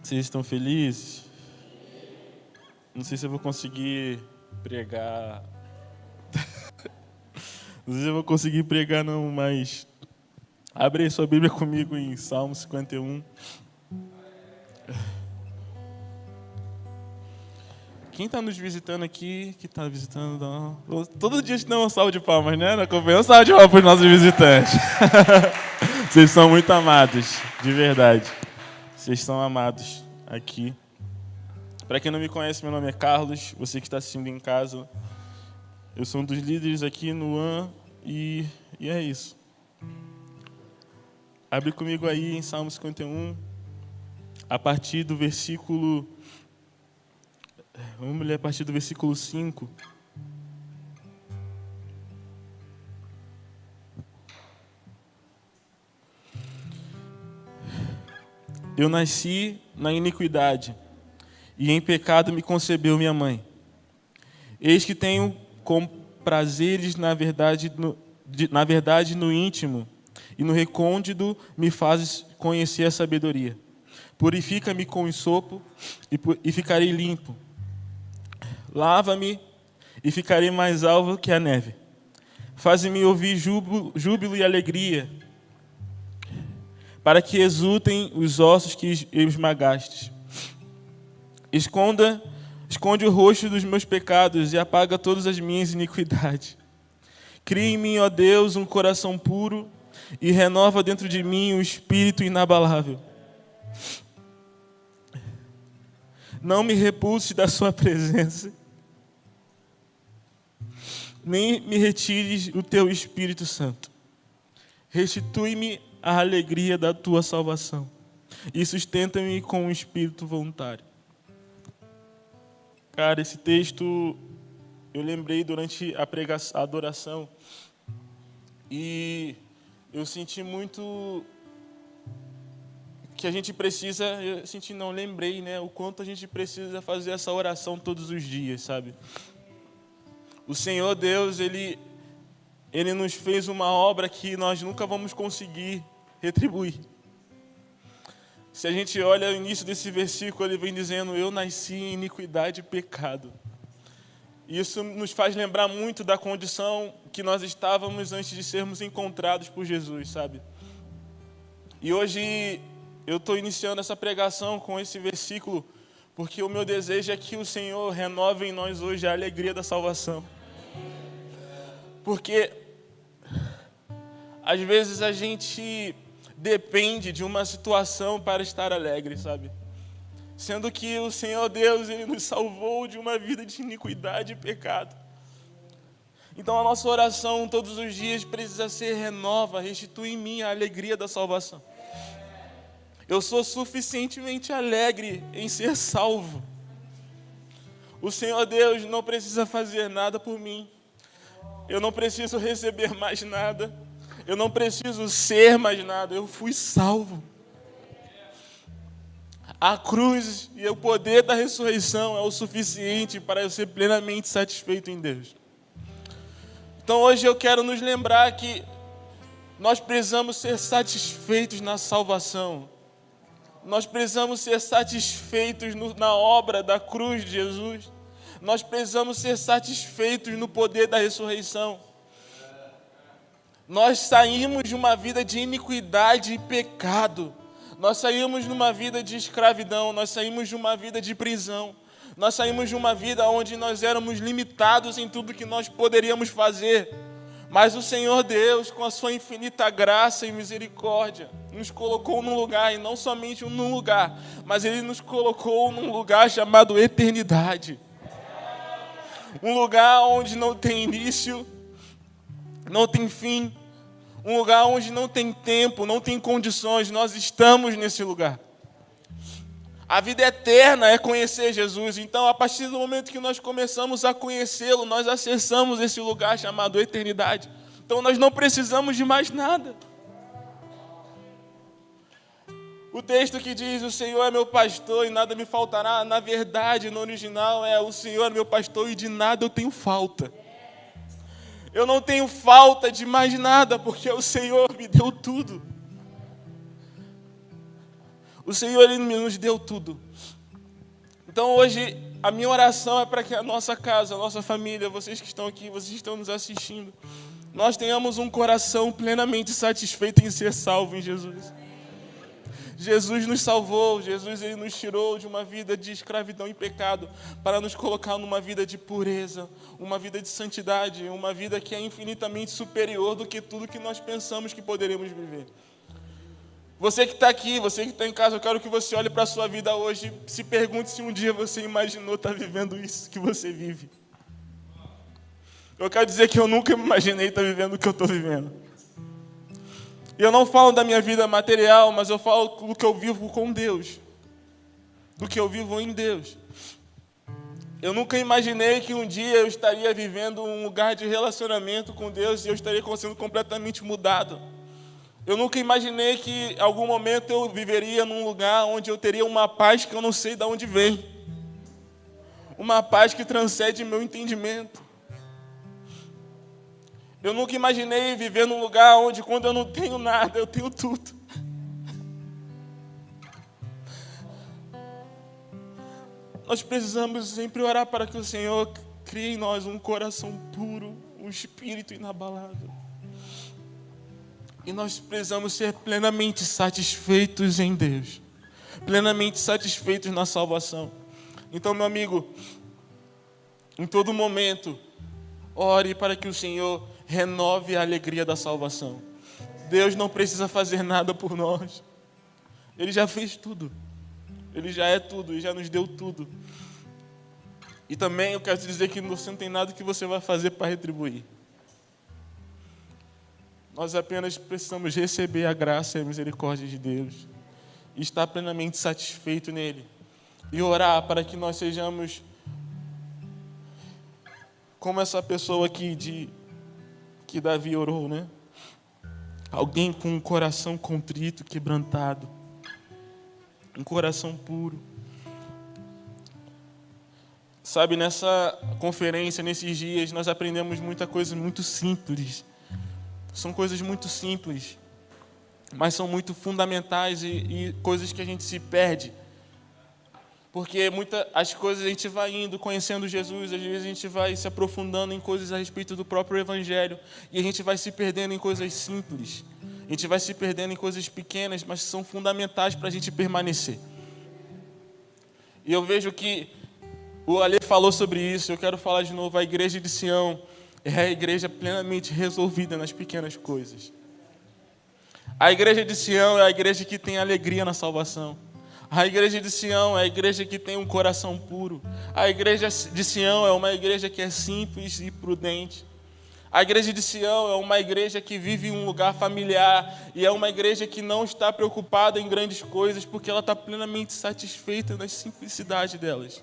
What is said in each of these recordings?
Vocês estão felizes? Não sei se eu vou conseguir pregar. Não sei se eu vou conseguir pregar não, mas abre aí sua Bíblia comigo em Salmo 51. Quem está nos visitando aqui, que está visitando, não. Todo dia a gente dá uma salva de palmas, né? Na convenção, uma salva de palmas para os nossos visitantes. Vocês são muito amados, de verdade. Vocês são amados aqui. Para quem não me conhece, meu nome é Carlos, você que está assistindo em casa. Eu sou um dos líderes aqui no AN e é isso. Abre comigo aí em Salmo 51, a partir do versículo... Vamos ler a partir do versículo 5. Eu nasci na iniquidade, e em pecado me concebeu minha mãe. Eis que tenho com prazeres na verdade no íntimo, e no recôndito me fazes conhecer a sabedoria. Purifica-me com ensopo, e ficarei limpo. Lava-me, e ficarei mais alvo que a neve. Faze-me ouvir júbilo e alegria, para que exultem os ossos que esmagastes. Esconde o rosto dos meus pecados e apaga todas as minhas iniquidades. Cria em mim, ó Deus, um coração puro e renova dentro de mim um espírito inabalável. Não me repulse da sua presença, nem me retires o teu Espírito Santo. Restitui-me a alegria da tua salvação e sustenta-me com um espírito voluntário. Cara, esse texto eu lembrei durante a adoração e eu senti muito que a gente precisa, lembrei, né, o quanto a gente precisa fazer essa oração todos os dias, sabe? O Senhor Deus, Ele nos fez uma obra que nós nunca vamos conseguir retribuir. Se a gente olha o início desse versículo, ele vem dizendo, eu nasci em iniquidade e pecado. Isso nos faz lembrar muito da condição que nós estávamos antes de sermos encontrados por Jesus, sabe? E hoje eu estou iniciando essa pregação com esse versículo, porque o meu desejo é que o Senhor renove em nós hoje a alegria da salvação. Porque às vezes a gente depende de uma situação para estar alegre, sabe? Sendo que o Senhor Deus, Ele nos salvou de uma vida de iniquidade e pecado. Então a nossa oração todos os dias precisa ser renova, restitui em mim a alegria da salvação. Eu sou suficientemente alegre em ser salvo. O Senhor Deus não precisa fazer nada por mim. Eu não preciso receber mais nada. Eu não preciso ser mais nada, eu fui salvo. A cruz e o poder da ressurreição é o suficiente para eu ser plenamente satisfeito em Deus. Então hoje eu quero nos lembrar que nós precisamos ser satisfeitos na salvação. Nós precisamos ser satisfeitos na obra da cruz de Jesus. Nós precisamos ser satisfeitos no poder da ressurreição. Nós saímos de uma vida de iniquidade e pecado. Nós saímos de uma vida de escravidão. Nós saímos de uma vida de prisão. Nós saímos de uma vida onde nós éramos limitados em tudo que nós poderíamos fazer. Mas o Senhor Deus, com a sua infinita graça e misericórdia, nos colocou num lugar, e não somente num lugar, mas Ele nos colocou num lugar chamado eternidade. Um lugar onde não tem início, não tem fim, um lugar onde não tem tempo, não tem condições, nós estamos nesse lugar. A vida eterna é conhecer Jesus, então a partir do momento que nós começamos a conhecê-lo, nós acessamos esse lugar chamado eternidade. Então nós não precisamos de mais nada. O texto que diz, o Senhor é meu pastor e nada me faltará, na verdade, no original é, o Senhor é meu pastor e de nada eu tenho falta. Eu não tenho falta de mais nada, porque o Senhor me deu tudo. O Senhor, Ele nos deu tudo. Então hoje, a minha oração é para que a nossa casa, a nossa família, vocês que estão aqui, vocês que estão nos assistindo, nós tenhamos um coração plenamente satisfeito em ser salvo em Jesus. Jesus nos salvou, Jesus Ele nos tirou de uma vida de escravidão e pecado para nos colocar numa vida de pureza, uma vida de santidade, uma vida que é infinitamente superior do que tudo que nós pensamos que poderemos viver. Você que está aqui, você que está em casa, eu quero que você olhe para a sua vida hoje e se pergunte se um dia você imaginou estar vivendo isso que você vive. Eu quero dizer que eu nunca me imaginei estar vivendo o que eu estou vivendo. E eu não falo da minha vida material, mas eu falo do que eu vivo com Deus. Do que eu vivo em Deus. Eu nunca imaginei que um dia eu estaria vivendo um lugar de relacionamento com Deus e eu estaria sendo completamente mudado. Eu nunca imaginei que em algum momento eu viveria num lugar onde eu teria uma paz que eu não sei de onde vem. Uma paz que transcende meu entendimento. Eu nunca imaginei viver num lugar onde, quando eu não tenho nada, eu tenho tudo. Nós precisamos sempre orar para que o Senhor crie em nós um coração puro, um espírito inabalável. E nós precisamos ser plenamente satisfeitos em Deus. Plenamente satisfeitos na salvação. Então, meu amigo, em todo momento, ore para que o Senhor renove a alegria da salvação. Deus não precisa fazer nada por nós. Ele já fez tudo. Ele já é tudo, Ele já nos deu tudo. E também eu quero te dizer que você não tem nada que você vai fazer para retribuir. Nós apenas precisamos receber a graça e a misericórdia de Deus. E estar plenamente satisfeito nele. E orar para que nós sejamos como essa pessoa aqui que Davi orou, né? Alguém com um coração contrito, quebrantado. Um coração puro. Sabe, nessa conferência, nesses dias, nós aprendemos muita coisa muito simples. São coisas muito simples, mas são muito fundamentais e coisas que a gente se perde. Porque as coisas a gente vai indo, conhecendo Jesus, às vezes a gente vai se aprofundando em coisas a respeito do próprio Evangelho e a gente vai se perdendo em coisas simples. A gente vai se perdendo em coisas pequenas, mas que são fundamentais para a gente permanecer. E eu vejo que o Ale falou sobre isso, eu quero falar de novo, a igreja de Sião é a igreja plenamente resolvida nas pequenas coisas. A igreja de Sião é a igreja que tem alegria na salvação. A igreja de Sião é a igreja que tem um coração puro. A igreja de Sião é uma igreja que é simples e prudente. A igreja de Sião é uma igreja que vive em um lugar familiar e é uma igreja que não está preocupada em grandes coisas porque ela está plenamente satisfeita na simplicidade delas.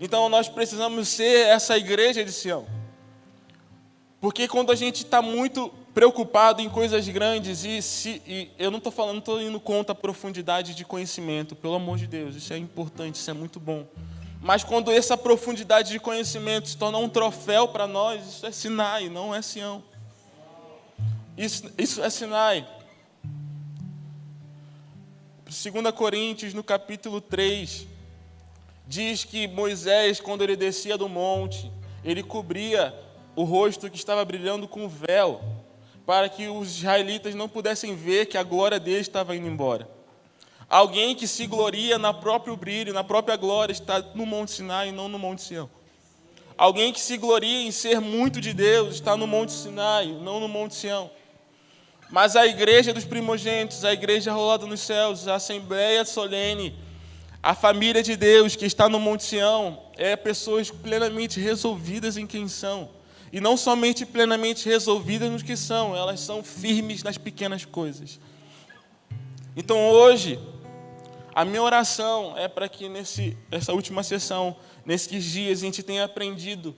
Então nós precisamos ser essa igreja de Sião. Porque quando a gente está muito preocupado em coisas grandes, e eu não estou indo contra a profundidade de conhecimento, pelo amor de Deus, isso é importante, isso é muito bom. Mas quando essa profundidade de conhecimento se torna um troféu para nós, isso é Sinai, não é Sião. Isso é Sinai. 2 Coríntios, no capítulo 3, diz que Moisés, quando ele descia do monte, ele cobria o rosto que estava brilhando com véu, para que os israelitas não pudessem ver que a glória dele estava indo embora. Alguém que se gloria no próprio brilho, na própria glória, está no Monte Sinai e não no Monte Sião. Alguém que se gloria em ser muito de Deus está no Monte Sinai, não no Monte Sião. Mas a igreja dos primogênitos, a igreja rolada nos céus, a assembleia solene, a família de Deus que está no Monte Sião, é pessoas plenamente resolvidas em quem são. E não somente plenamente resolvidas nos que são, elas são firmes nas pequenas coisas. Então hoje, a minha oração é para que nessa última sessão, nesses dias, a gente tenha aprendido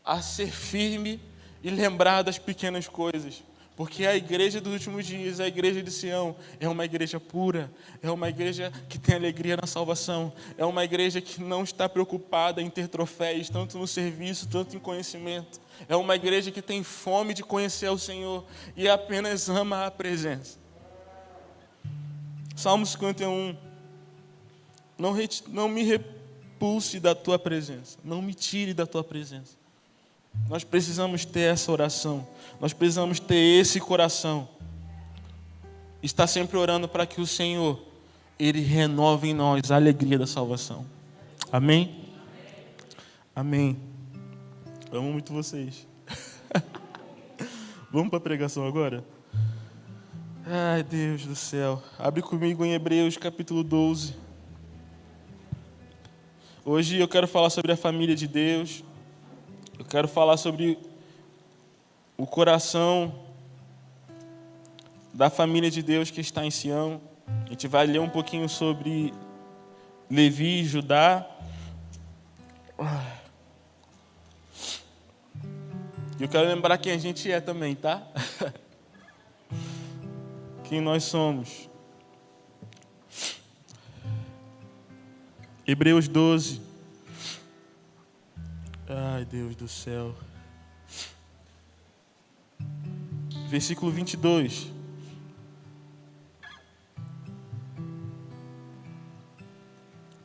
a ser firme e lembrar das pequenas coisas. Porque a igreja dos últimos dias, a igreja de Sião, é uma igreja pura, é uma igreja que tem alegria na salvação, é uma igreja que não está preocupada em ter troféus, tanto no serviço, tanto em conhecimento. É uma igreja que tem fome de conhecer o Senhor e apenas ama a presença. Salmo 51. Não me repulse da tua presença. Não me tire da tua presença. Nós precisamos ter essa oração. Nós precisamos ter esse coração. Está sempre orando para que o Senhor, Ele renove em nós a alegria da salvação. Amém? Amém. Amo muito vocês. Vamos para a pregação agora? Ai, Deus do céu. Abre comigo em Hebreus capítulo 12. Hoje eu quero falar sobre a família de Deus. Eu quero falar sobre o coração da família de Deus que está em Sião. A gente vai ler um pouquinho sobre Levi e Judá. E eu quero lembrar quem a gente é também, tá? Quem nós somos. Hebreus 12. Ai, Deus do céu. Versículo 22.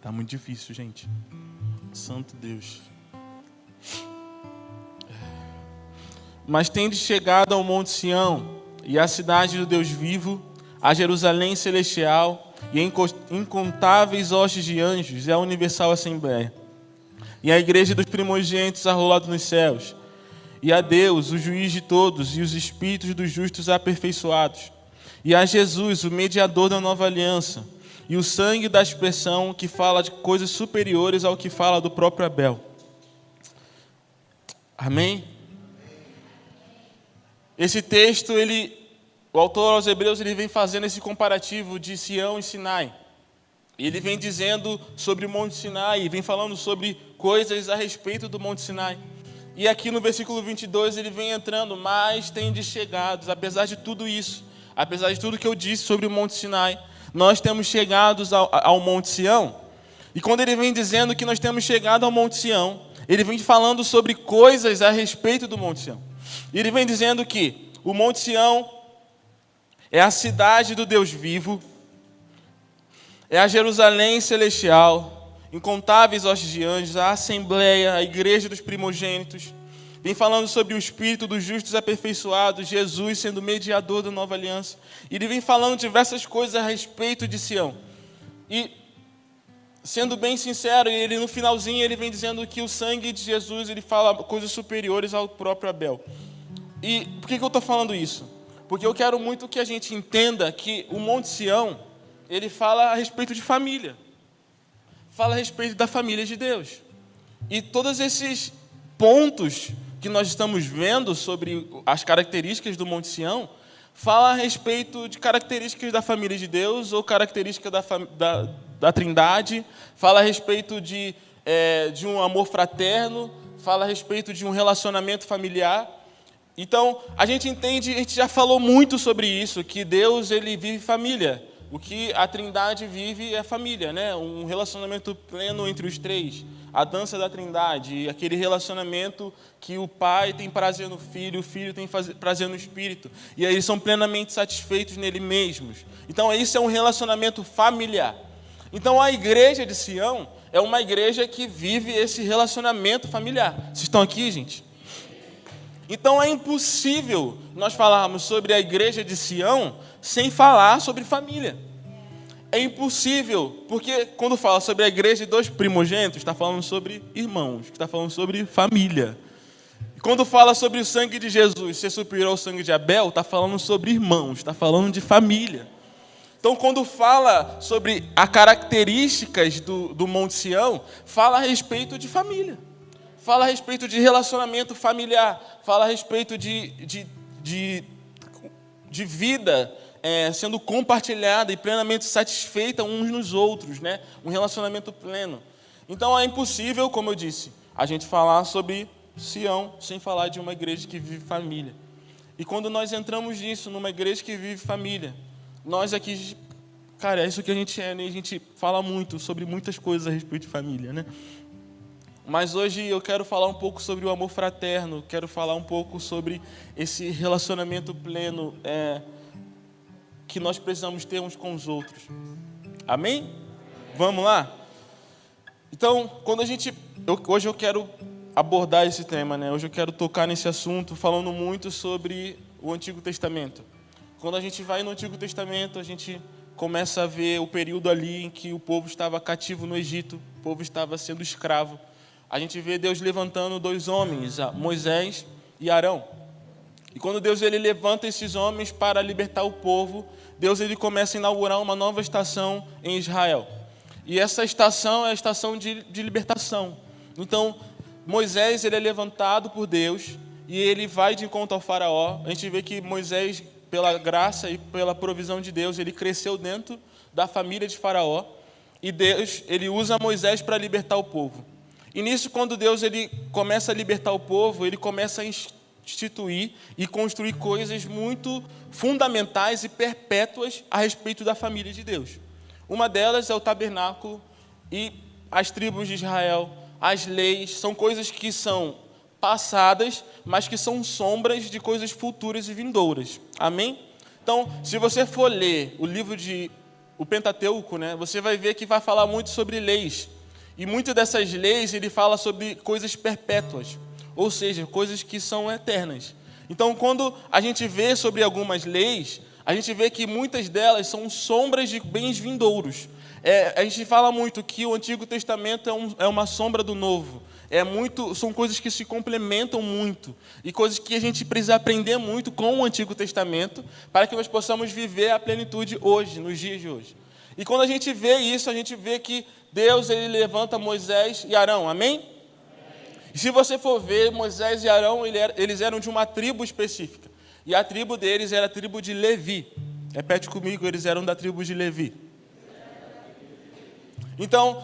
Tá muito difícil, gente. Santo Deus. Mas tendes chegado ao Monte Sião, e à cidade do Deus vivo, a Jerusalém celestial, e a incontáveis hostes de anjos, e a universal assembleia, e a igreja dos primogênitos arrolada nos céus, e a Deus, o juiz de todos, e os espíritos dos justos aperfeiçoados, e a Jesus, o mediador da nova aliança, e o sangue da expressão que fala de coisas superiores ao que fala do próprio Abel. Amém? Esse texto, o autor aos Hebreus, ele vem fazendo esse comparativo de Sião e Sinai. Ele vem dizendo sobre o Monte Sinai, vem falando sobre coisas a respeito do Monte Sinai. E aqui no versículo 22 ele vem entrando, mas tendes chegados, apesar de tudo isso, apesar de tudo que eu disse sobre o Monte Sinai, nós temos chegados ao Monte Sião. E quando ele vem dizendo que nós temos chegado ao Monte Sião, ele vem falando sobre coisas a respeito do Monte Sião. E ele vem dizendo que o Monte Sião é a cidade do Deus vivo, é a Jerusalém celestial, incontáveis hostes de anjos, a assembleia, a igreja dos primogênitos. Vem falando sobre o espírito dos justos aperfeiçoados, Jesus sendo mediador da nova aliança. E ele vem falando diversas coisas a respeito de Sião. E, sendo bem sincero, ele no finalzinho ele vem dizendo que o sangue de Jesus ele fala coisas superiores ao próprio Abel. E por que eu estou falando isso? Porque eu quero muito que a gente entenda que o Monte Sião, ele fala a respeito de família. Fala a respeito da família de Deus. E todos esses pontos que nós estamos vendo sobre as características do Monte Sião, fala a respeito de características da família de Deus ou características da Trindade, fala a respeito de um amor fraterno, fala a respeito de um relacionamento familiar. Então, a gente entende, a gente já falou muito sobre isso, que Deus ele vive família. O que a Trindade vive é família, né? Um relacionamento pleno entre os três. A dança da Trindade, aquele relacionamento que o Pai tem prazer no Filho, o Filho tem prazer no Espírito. E aí eles são plenamente satisfeitos nele mesmos. Então, isso é um relacionamento familiar. Então, a igreja de Sião é uma igreja que vive esse relacionamento familiar. Vocês estão aqui, gente? Então, é impossível nós falarmos sobre a igreja de Sião sem falar sobre família. É impossível, porque quando fala sobre a igreja dos primogênitos, está falando sobre irmãos, está falando sobre família. E quando fala sobre o sangue de Jesus ser superior ao sangue de Abel, está falando sobre irmãos, está falando de família. Então, quando fala sobre as características do Monte Sião, fala a respeito de família. Fala a respeito de relacionamento familiar, fala a respeito de vida sendo compartilhada e plenamente satisfeita uns nos outros, né? Um relacionamento pleno. Então é impossível, como eu disse, a gente falar sobre Sião sem falar de uma igreja que vive família. E quando nós entramos nisso, numa igreja que vive família, nós aqui, cara, é isso que a gente é, né? A gente fala muito sobre muitas coisas a respeito de família, né? Mas hoje eu quero falar um pouco sobre o amor fraterno, quero falar um pouco sobre esse relacionamento pleno que nós precisamos ter uns com os outros. Amém? Vamos lá? Então, hoje eu quero abordar esse tema, né? Hoje eu quero tocar nesse assunto, falando muito sobre o Antigo Testamento. Quando a gente vai no Antigo Testamento, a gente começa a ver o período ali em que o povo estava cativo no Egito, o povo estava sendo escravo. A gente vê Deus levantando 2 homens, Moisés e Arão. E quando Deus ele levanta esses homens para libertar o povo, Deus ele começa a inaugurar uma nova estação em Israel. E essa estação é a estação de libertação. Então, Moisés ele é levantado por Deus e ele vai de encontro ao faraó. A gente vê que Moisés, pela graça e pela provisão de Deus, ele cresceu dentro da família de Faraó, e Deus ele usa Moisés para libertar o povo. E nisso, quando Deus ele começa a libertar o povo, ele começa a instituir e construir coisas muito fundamentais e perpétuas a respeito da família de Deus. Uma delas é o tabernáculo e as tribos de Israel, as leis, são coisas que são passadas, mas que são sombras de coisas futuras e vindouras. Amém? Então, se você for ler o livro o Pentateuco, né, você vai ver que vai falar muito sobre leis. E muitas dessas leis, ele fala sobre coisas perpétuas, ou seja, coisas que são eternas. Então, quando a gente vê sobre algumas leis, a gente vê que muitas delas são sombras de bens vindouros. A gente fala muito que o Antigo Testamento é uma sombra do Novo. São coisas que se complementam muito e coisas que a gente precisa aprender muito com o Antigo Testamento para que nós possamos viver a plenitude hoje, nos dias de hoje. E quando a gente vê isso, a gente vê que Deus ele levanta Moisés e Arão, amém? E se você for ver, Moisés e Arão, eles eram de uma tribo específica. E a tribo deles era a tribo de Levi. Repete comigo, eles eram da tribo de Levi. Então,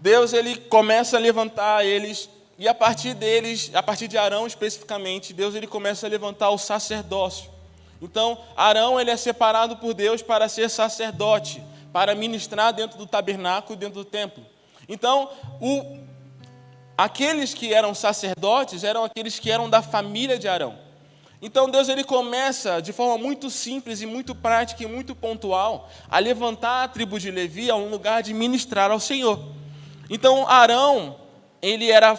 Deus ele começa a levantar eles, e a partir deles, a partir de Arão especificamente, Deus ele começa a levantar o sacerdócio. Então, Arão ele é separado por Deus para ser sacerdote, para ministrar dentro do tabernáculo, dentro do templo. Então, aqueles que eram sacerdotes eram aqueles que eram da família de Arão. Então, Deus ele começa, de forma muito simples e muito prática e muito pontual, a levantar a tribo de Levi a um lugar de ministrar ao Senhor. Então, Arão,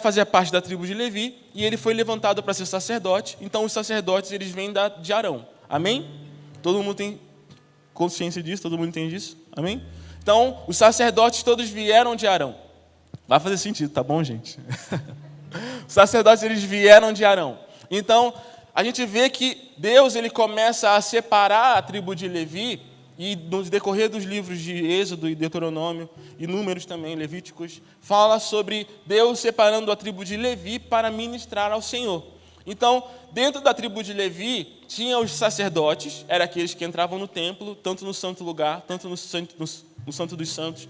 fazia parte da tribo de Levi, e ele foi levantado para ser sacerdote. Então, os sacerdotes, eles vêm de Arão. Amém? Todo mundo tem consciência disso? Todo mundo entende disso? Amém? Então, os sacerdotes todos vieram de Arão. Vai fazer sentido, tá bom, gente? Os sacerdotes, eles vieram de Arão. Então, a gente vê que Deus ele começa a separar a tribo de Levi, e no decorrer dos livros de Êxodo e Deuteronômio, e Números também, Levíticos, fala sobre Deus separando a tribo de Levi para ministrar ao Senhor. Então, dentro da tribo de Levi, tinha os sacerdotes, eram aqueles que entravam no templo, tanto no santo lugar, tanto no santo dos santos,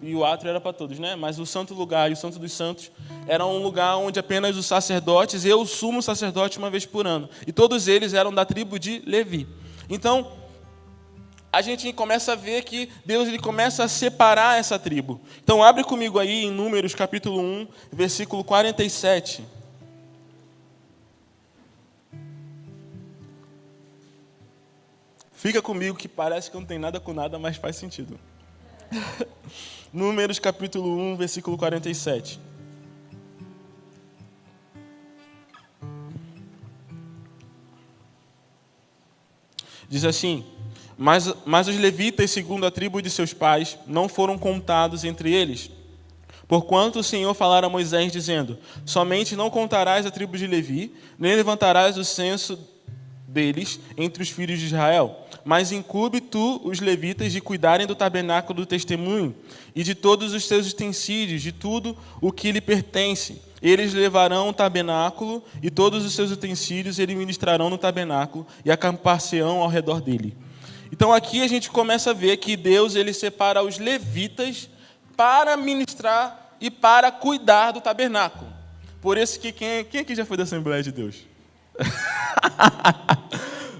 e o átrio era para todos, né? Mas o santo lugar e o santo dos santos era um lugar onde apenas os sacerdotes e o sumo sacerdote uma vez por ano. E todos eles eram da tribo de Levi. Então, a gente começa a ver que Deus ele começa a separar essa tribo. Então, abre comigo aí em Números capítulo 1, versículo 47. Fica comigo que parece que não tem nada com nada, mas faz sentido. Números capítulo 1, versículo 47. Diz assim: mas os levitas, segundo a tribo de seus pais, não foram contados entre eles. Porquanto o Senhor falara a Moisés, dizendo: somente não contarás a tribo de Levi, nem levantarás o censo deles entre os filhos de Israel. Mas incumbe tu os levitas de cuidarem do tabernáculo do testemunho e de todos os seus utensílios, de tudo o que lhe pertence. Eles levarão o tabernáculo e todos os seus utensílios, eles ministrarão no tabernáculo e acampar-se-ão ao redor dele. Então aqui a gente começa a ver que Deus ele separa os levitas para ministrar e para cuidar do tabernáculo. Por isso que quem aqui já foi da Assembleia de Deus?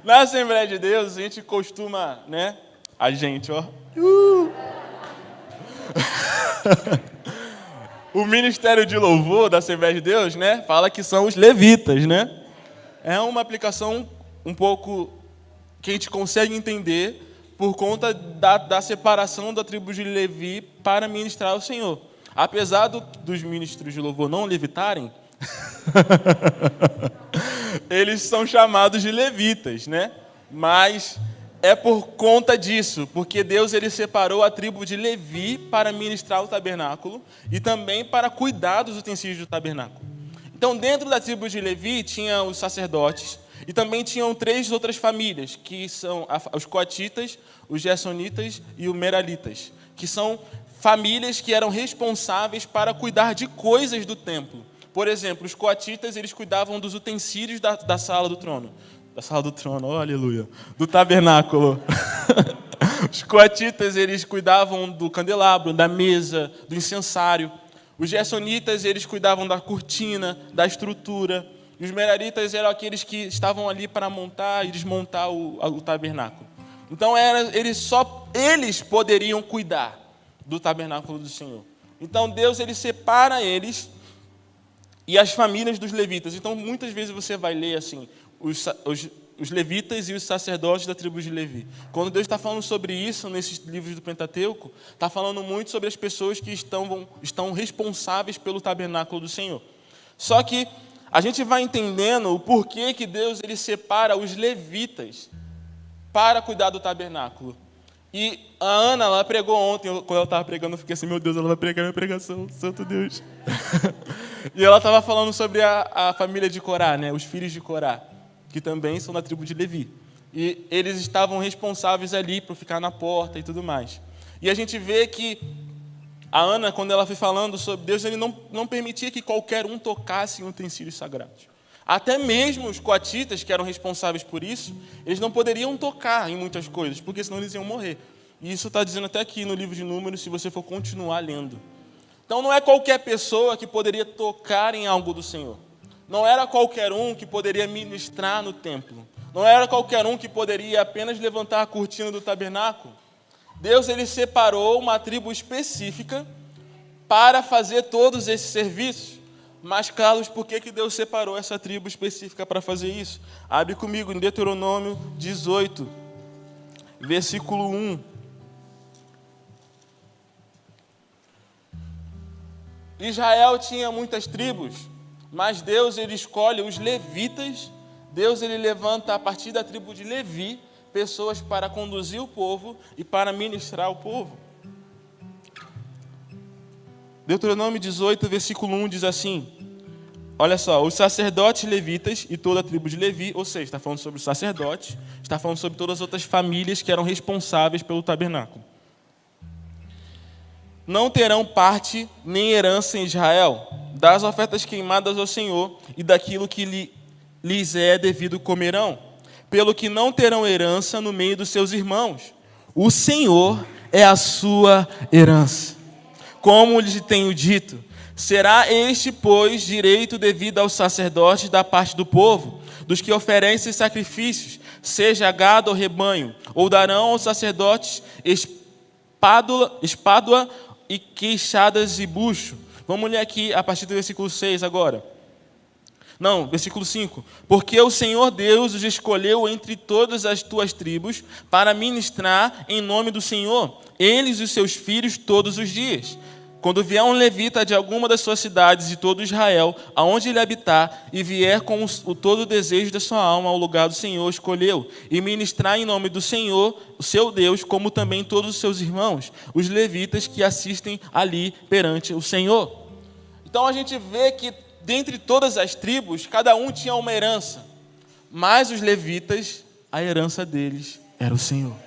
Na Assembleia de Deus, a gente costuma, né? A gente, ó. O Ministério de Louvor da Assembleia de Deus, né? Fala que são os levitas, né? É uma aplicação um pouco que a gente consegue entender, por conta da separação da tribo de Levi para ministrar ao Senhor. Apesar dos ministros de louvor não levitarem, eles são chamados de levitas, né? Mas é por conta disso, porque Deus ele separou a tribo de Levi para ministrar o tabernáculo e também para cuidar dos utensílios do tabernáculo. Então, dentro da tribo de Levi tinha os sacerdotes e também tinham 3 outras famílias, que são os coatitas, os gersonitas e os meraritas, que são famílias que eram responsáveis para cuidar de coisas do templo. Por exemplo, os coatitas, eles cuidavam dos utensílios da sala do trono. Da sala do trono, oh, aleluia. Do tabernáculo. Os coatitas, eles cuidavam do candelabro, da mesa, do incensário. Os gersonitas, eles cuidavam da cortina, da estrutura. E os meraritas eram aqueles que estavam ali para montar e desmontar o tabernáculo. Então, eles poderiam cuidar do tabernáculo do Senhor. Então, Deus ele separa eles e as famílias dos levitas. Então, muitas vezes você vai ler assim, os levitas e os sacerdotes da tribo de Levi. Quando Deus está falando sobre isso, nesses livros do Pentateuco, está falando muito sobre as pessoas que estão responsáveis pelo tabernáculo do Senhor. Só que a gente vai entendendo o porquê que Deus ele separa os levitas para cuidar do tabernáculo. E a Ana, ela pregou ontem, quando ela estava pregando, eu fiquei assim, meu Deus, ela vai pregar minha pregação, santo Deus. E ela estava falando sobre a família de Corá, né, os filhos de Corá, que também são da tribo de Levi. E eles estavam responsáveis ali por ficar na porta e tudo mais. E a gente vê que a Ana, quando ela foi falando sobre Deus, ele não permitia que qualquer um tocasse em utensílios sagrados. Até mesmo os coatitas, que eram responsáveis por isso, eles não poderiam tocar em muitas coisas, porque senão eles iam morrer. E isso está dizendo até aqui no livro de Números, se você for continuar lendo. Então não é qualquer pessoa que poderia tocar em algo do Senhor. Não era qualquer um que poderia ministrar no templo. Não era qualquer um que poderia apenas levantar a cortina do tabernáculo. Deus ele separou uma tribo específica para fazer todos esses serviços. Mas, Carlos, por que Deus separou essa tribo específica para fazer isso? Abre comigo em Deuteronômio 18, versículo 1. Israel tinha muitas tribos, mas Deus ele escolhe os levitas. Deus ele levanta a partir da tribo de Levi pessoas para conduzir o povo e para ministrar o povo. Deuteronômio 18, versículo 1 diz assim, olha só, os sacerdotes levitas e toda a tribo de Levi, ou seja, está falando sobre os sacerdotes, está falando sobre todas as outras famílias que eram responsáveis pelo tabernáculo. Não terão parte nem herança em Israel, das ofertas queimadas ao Senhor e daquilo que lhes é devido comerão, pelo que não terão herança no meio dos seus irmãos. O Senhor é a sua herança. Como lhes tenho dito, será este, pois, direito devido aos sacerdotes da parte do povo, dos que oferecem sacrifícios, seja gado ou rebanho, ou darão aos sacerdotes espádua e queixadas e bucho. Vamos ler aqui a partir do versículo 6 agora. Não, versículo 5. Porque o Senhor Deus os escolheu entre todas as tuas tribos para ministrar em nome do Senhor, eles e os seus filhos todos os dias. Quando vier um levita de alguma das suas cidades de todo Israel, aonde ele habitar, e vier com o todo o desejo da sua alma ao lugar do Senhor, escolheu, e ministrar em nome do Senhor, o seu Deus, como também todos os seus irmãos, os levitas que assistem ali perante o Senhor. Então a gente vê que dentre todas as tribos, cada um tinha uma herança, mas os levitas, a herança deles era o Senhor.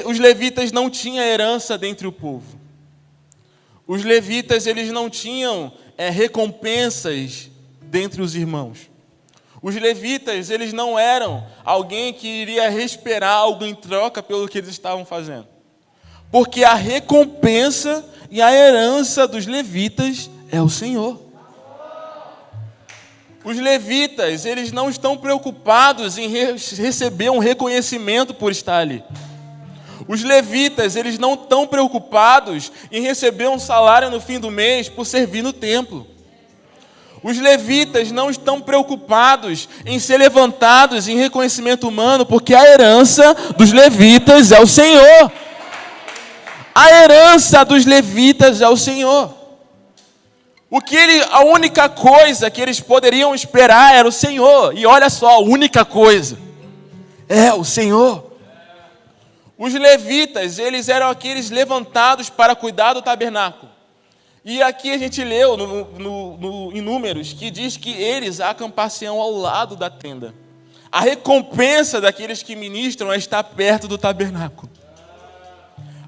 Os levitas não tinham herança dentre o povo. Os levitas eles não tinham recompensas dentre os irmãos. Os levitas eles não eram alguém que iria esperar algo em troca pelo que eles estavam fazendo. Porque a recompensa e a herança dos levitas é o Senhor. Os levitas eles não estão preocupados em receber um reconhecimento por estar ali. Os levitas, eles não estão preocupados em receber um salário no fim do mês por servir no templo. Os levitas não estão preocupados em ser levantados em reconhecimento humano, porque a herança dos levitas é o Senhor. A herança dos levitas é o Senhor. A única coisa que eles poderiam esperar era o Senhor. E olha só, a única coisa é o Senhor. Os levitas, eles eram aqueles levantados para cuidar do tabernáculo. E aqui a gente leu em Números que diz que eles acampar-se-ão ao lado da tenda. A recompensa daqueles que ministram é estar perto do tabernáculo.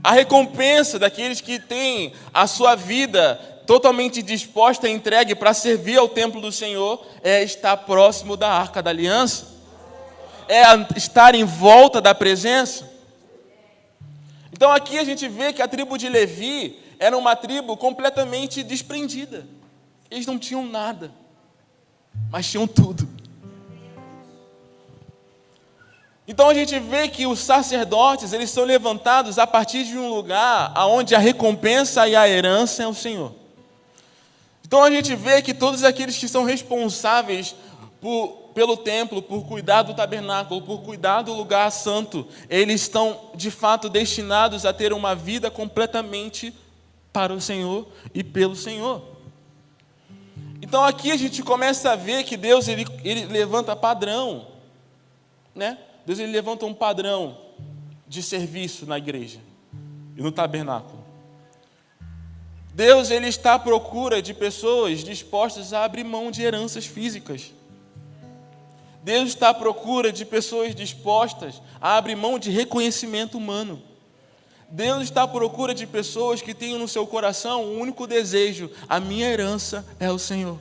A recompensa daqueles que têm a sua vida totalmente disposta e entregue para servir ao templo do Senhor é estar próximo da Arca da Aliança. É estar em volta da presença. Então aqui a gente vê que a tribo de Levi era uma tribo completamente desprendida. Eles não tinham nada, mas tinham tudo. Então a gente vê que os sacerdotes, eles são levantados a partir de um lugar onde a recompensa e a herança é o Senhor. Então a gente vê que todos aqueles que são responsáveis pelo templo, por cuidar do tabernáculo, por cuidar do lugar santo, eles estão de fato destinados a ter uma vida completamente para o Senhor e pelo Senhor. Então aqui a gente começa a ver que Deus ele levanta padrão, né? Deus ele levanta um padrão de serviço na igreja e no tabernáculo. Deus ele está à procura de pessoas dispostas a abrir mão de heranças físicas. Deus está à procura de pessoas dispostas a abrir mão de reconhecimento humano. Deus está à procura de pessoas que tenham no seu coração um único desejo: a minha herança é o Senhor.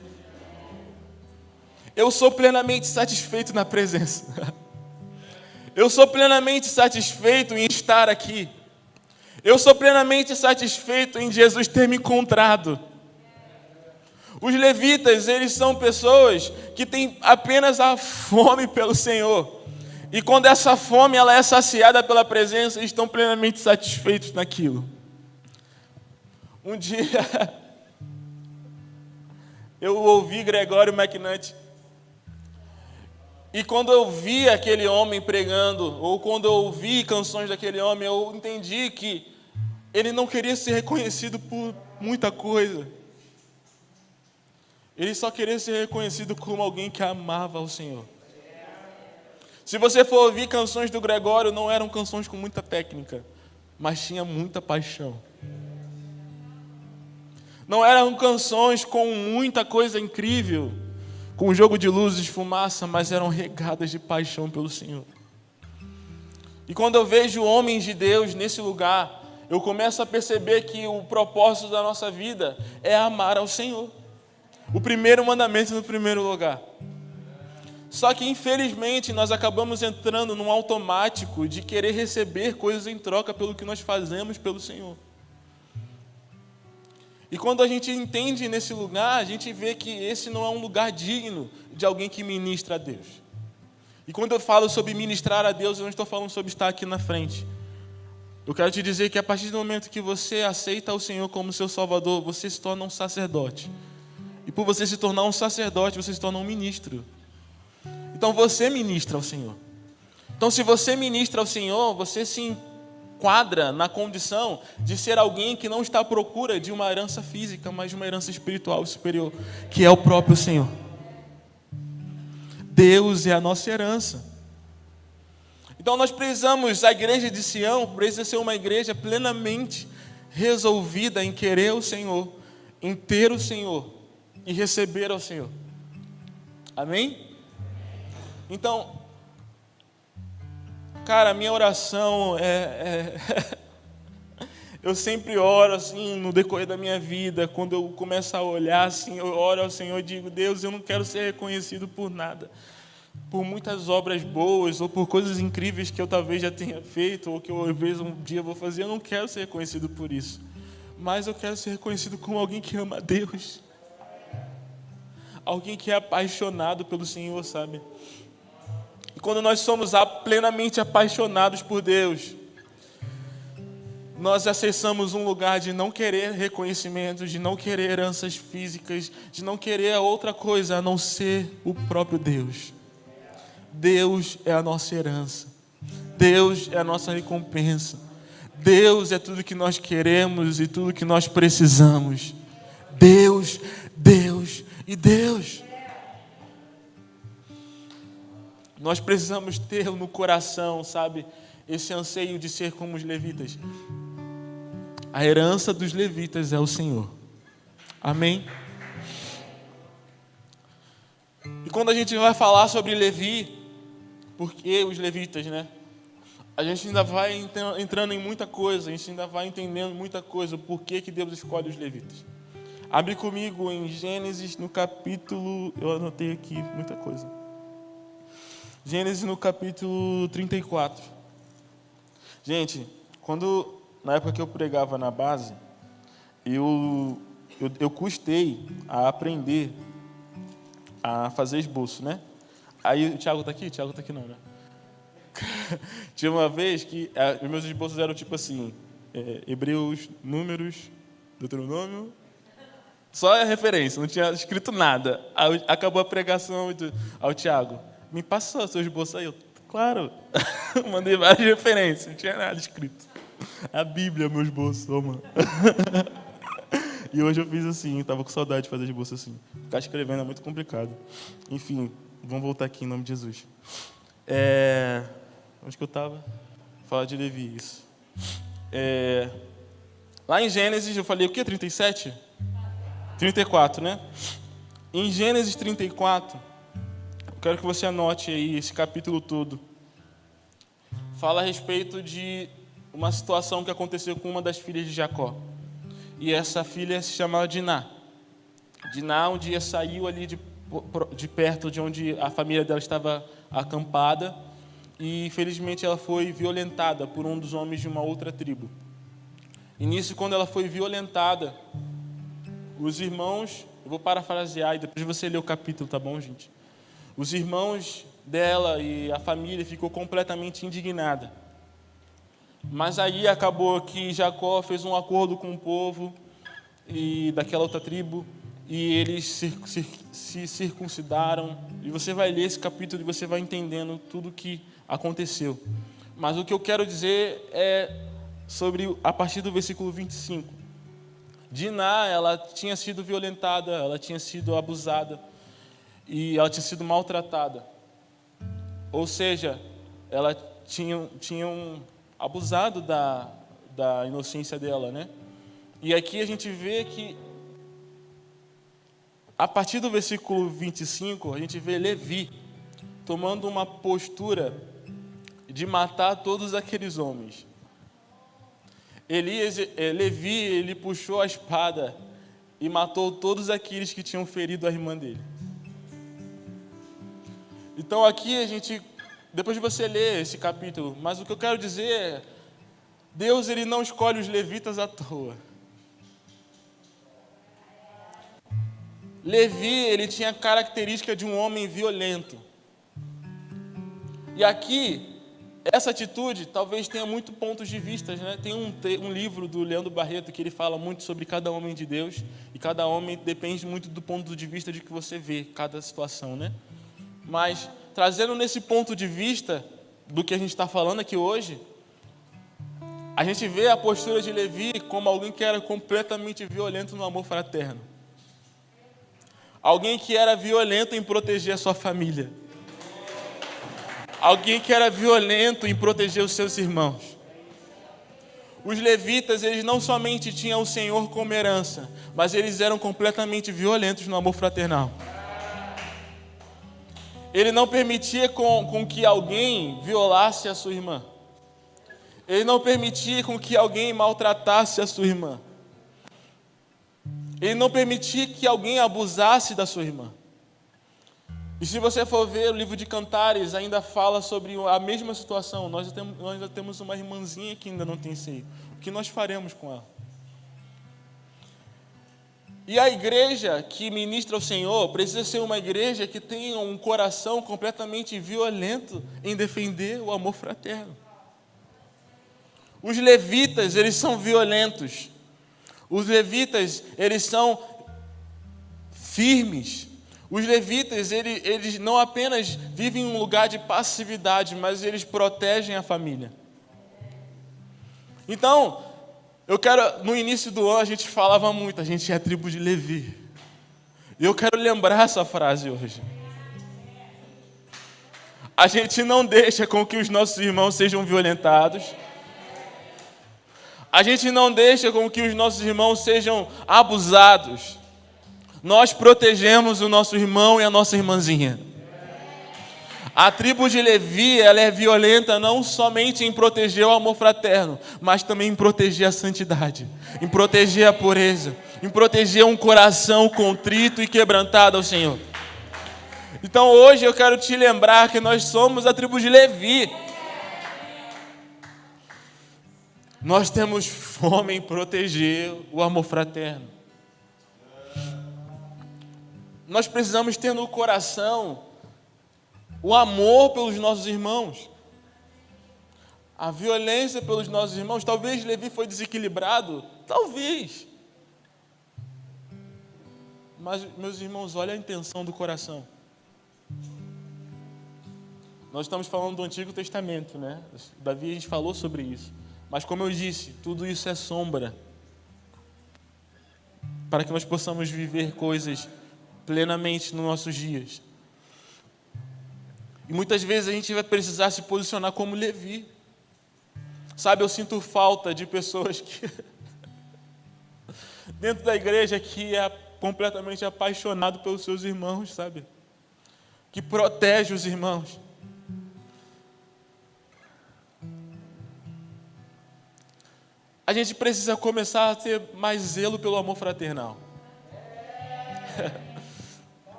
Eu sou plenamente satisfeito na presença. Eu sou plenamente satisfeito em estar aqui. Eu sou plenamente satisfeito em Jesus ter me encontrado. Os levitas, eles são pessoas que têm apenas a fome pelo Senhor. E quando essa fome ela é saciada pela presença, eles estão plenamente satisfeitos naquilo. Um dia, eu ouvi Gregório McNutt. E quando eu vi aquele homem pregando, ou quando eu ouvi canções daquele homem, eu entendi que ele não queria ser reconhecido por muita coisa. Ele só queria ser reconhecido como alguém que amava ao Senhor. Se você for ouvir canções do Gregório, não eram canções com muita técnica, mas tinha muita paixão. Não eram canções com muita coisa incrível, com um jogo de luzes, fumaça, mas eram regadas de paixão pelo Senhor. E quando eu vejo homens de Deus nesse lugar, eu começo a perceber que o propósito da nossa vida é amar ao Senhor. O primeiro mandamento no primeiro lugar. Só que, infelizmente, nós acabamos entrando num automático de querer receber coisas em troca pelo que nós fazemos pelo Senhor. E quando a gente entende nesse lugar, a gente vê que esse não é um lugar digno de alguém que ministra a Deus. E quando eu falo sobre ministrar a Deus, eu não estou falando sobre estar aqui na frente. Eu quero te dizer que a partir do momento que você aceita o Senhor como seu Salvador, você se torna um sacerdote. E por você se tornar um sacerdote, você se torna um ministro. Então você ministra ao Senhor. Então se você ministra ao Senhor, você se enquadra na condição de ser alguém que não está à procura de uma herança física, mas de uma herança espiritual superior, que é o próprio Senhor. Deus é a nossa herança. Então nós precisamos, a igreja de Sião precisa ser uma igreja plenamente resolvida em querer o Senhor, em ter o Senhor e receber ao Senhor. Amém? Então, cara, a minha oração eu sempre oro assim no decorrer da minha vida, quando eu começo a olhar assim, eu oro ao Senhor e digo: Deus, eu não quero ser reconhecido por nada, por muitas obras boas ou por coisas incríveis que eu talvez já tenha feito ou que eu talvez um dia vou fazer. Eu não quero ser reconhecido por isso, mas eu quero ser reconhecido como alguém que ama a Deus, alguém que é apaixonado pelo Senhor, sabe? E quando nós somos plenamente apaixonados por Deus, nós acessamos um lugar de não querer reconhecimento, de não querer heranças físicas, de não querer outra coisa a não ser o próprio Deus. Deus é a nossa herança. Deus é a nossa recompensa. Deus é tudo que nós queremos e tudo que nós precisamos. Deus, Deus e Deus. Nós precisamos ter no coração, sabe, esse anseio de ser como os levitas. A herança dos levitas é o Senhor. Amém? E quando a gente vai falar sobre Levi, porque os levitas, né? A gente ainda vai entrando em muita coisa, a gente ainda vai entendendo muita coisa, o porquê que Deus escolhe os levitas. Abre comigo em Gênesis, no capítulo... Eu anotei aqui muita coisa. Gênesis, no capítulo 34. Gente, na época que eu pregava na base, eu custei a aprender a fazer esboço, né? Aí o Thiago está aqui? O Thiago está aqui não, né? Tinha uma vez que os meus esboços eram tipo assim, Hebreus, Números, Deuteronômio, só a referência, não tinha escrito nada. Aí acabou a pregação ao Thiago, me passa o seu esboço aí. Eu, claro, mandei várias referências, não tinha nada escrito. A Bíblia, meu esboço, mano. E hoje eu fiz assim, estava com saudade de fazer esboço assim. Ficar escrevendo é muito complicado. Enfim, vamos voltar aqui em nome de Jesus. Onde que eu estava? Falar de Levi, isso. Lá em Gênesis, eu falei o quê? 37? 34, né? Em Gênesis 34, eu quero que você anote aí esse capítulo todo. Fala a respeito de uma situação que aconteceu com uma das filhas de Jacó. E essa filha se chamava Diná. Diná um dia saiu ali de perto de onde a família dela estava acampada e, infelizmente, ela foi violentada por um dos homens de uma outra tribo. E nisso, quando ela foi violentada, os irmãos... Eu vou parafrasear e depois você lê o capítulo, tá bom, gente? Os irmãos dela e a família ficou completamente indignada. Mas aí acabou que Jacó fez um acordo com o povo e daquela outra tribo e eles se circuncidaram. E você vai ler esse capítulo e você vai entendendo tudo o que aconteceu. Mas o que eu quero dizer é sobre a partir do versículo 25. Diná, ela tinha sido violentada, ela tinha sido abusada e ela tinha sido maltratada. Ou seja, ela tinham abusado da inocência dela, né? E aqui a gente vê que, a partir do versículo 25, a gente vê Levi tomando uma postura de matar todos aqueles homens. Levi, ele puxou a espada e matou todos aqueles que tinham ferido a irmã dele. Então aqui a gente... Depois de você ler esse capítulo, mas o que eu quero dizer é, Deus, ele não escolhe os levitas à toa. Levi, ele tinha a característica de um homem violento. E aqui, essa atitude talvez tenha muitos pontos de vista, né? Tem um livro do Leandro Barreto que ele fala muito sobre cada homem de Deus, e cada homem depende muito do ponto de vista de que você vê cada situação, né? Mas, trazendo nesse ponto de vista do que a gente está falando aqui hoje, a gente vê a postura de Levi como alguém que era completamente violento no amor fraterno. Alguém que era violento em proteger a sua família. Alguém que era violento em proteger os seus irmãos. Os levitas, eles não somente tinham o Senhor como herança, mas eles eram completamente violentos no amor fraternal. Ele não permitia com que alguém violasse a sua irmã. Ele não permitia com que alguém maltratasse a sua irmã. Ele não permitia que alguém abusasse da sua irmã. E se você for ver o livro de Cantares, ainda fala sobre a mesma situação. Nós já temos uma irmãzinha que ainda não tem seio. O que nós faremos com ela? E a igreja que ministra ao Senhor precisa ser uma igreja que tenha um coração completamente violento em defender o amor fraterno. Os levitas, eles são violentos. Os levitas, eles são firmes. Os levitas, eles não apenas vivem em um lugar de passividade, mas eles protegem a família. Então, no início do ano a gente falava muito, a gente é a tribo de Levi. E eu quero lembrar essa frase hoje. A gente não deixa com que os nossos irmãos sejam violentados. A gente não deixa com que os nossos irmãos sejam abusados. Nós protegemos o nosso irmão e a nossa irmãzinha. A tribo de Levi, ela é violenta não somente em proteger o amor fraterno, mas também em proteger a santidade, em proteger a pureza, em proteger um coração contrito e quebrantado ao Senhor. Então hoje eu quero te lembrar que nós somos a tribo de Levi. Nós temos fome em proteger o amor fraterno. Nós precisamos ter no coração o amor pelos nossos irmãos. A violência pelos nossos irmãos. Talvez Levi foi desequilibrado. Talvez. Mas, meus irmãos, olha a intenção do coração. Nós estamos falando do Antigo Testamento, né? Davi, a gente falou sobre isso. Mas como eu disse, tudo isso é sombra. Para que nós possamos viver coisas plenamente nos nossos dias. E muitas vezes a gente vai precisar se posicionar como Levi. Sabe, eu sinto falta de pessoas que dentro da igreja que é completamente apaixonado pelos seus irmãos, sabe? Que protege os irmãos. A gente precisa começar a ter mais zelo pelo amor fraternal.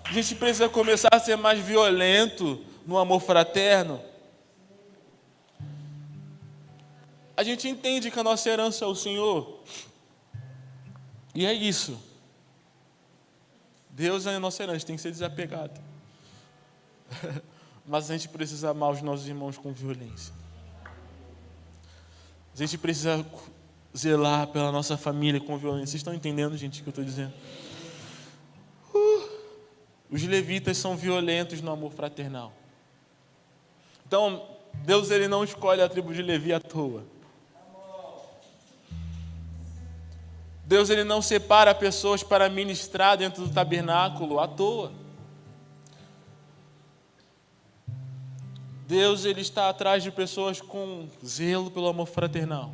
A gente precisa começar a ser mais violento no amor fraterno. A gente entende que a nossa herança é o Senhor. E é isso. Deus é a nossa herança, tem que ser desapegado. Mas a gente precisa amar os nossos irmãos com violência. A gente precisa zelar pela nossa família com violência. Vocês estão entendendo, gente, o que eu estou dizendo? Os levitas são violentos no amor fraternal. Então, Deus ele não escolhe a tribo de Levi à toa. Deus ele não separa pessoas para ministrar dentro do tabernáculo à toa. Deus ele está atrás de pessoas com zelo pelo amor fraternal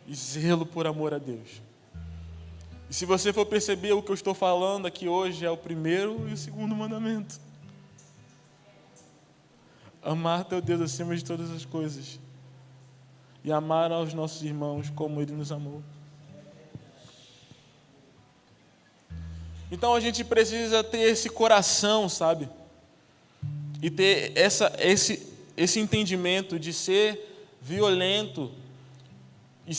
e zelo por amor a Deus. E se você for perceber o que eu estou falando aqui hoje é o primeiro e o segundo mandamento. Amar teu Deus acima de todas as coisas e amar aos nossos irmãos como Ele nos amou. Então a gente precisa ter esse coração, sabe? E ter esse entendimento de ser violento e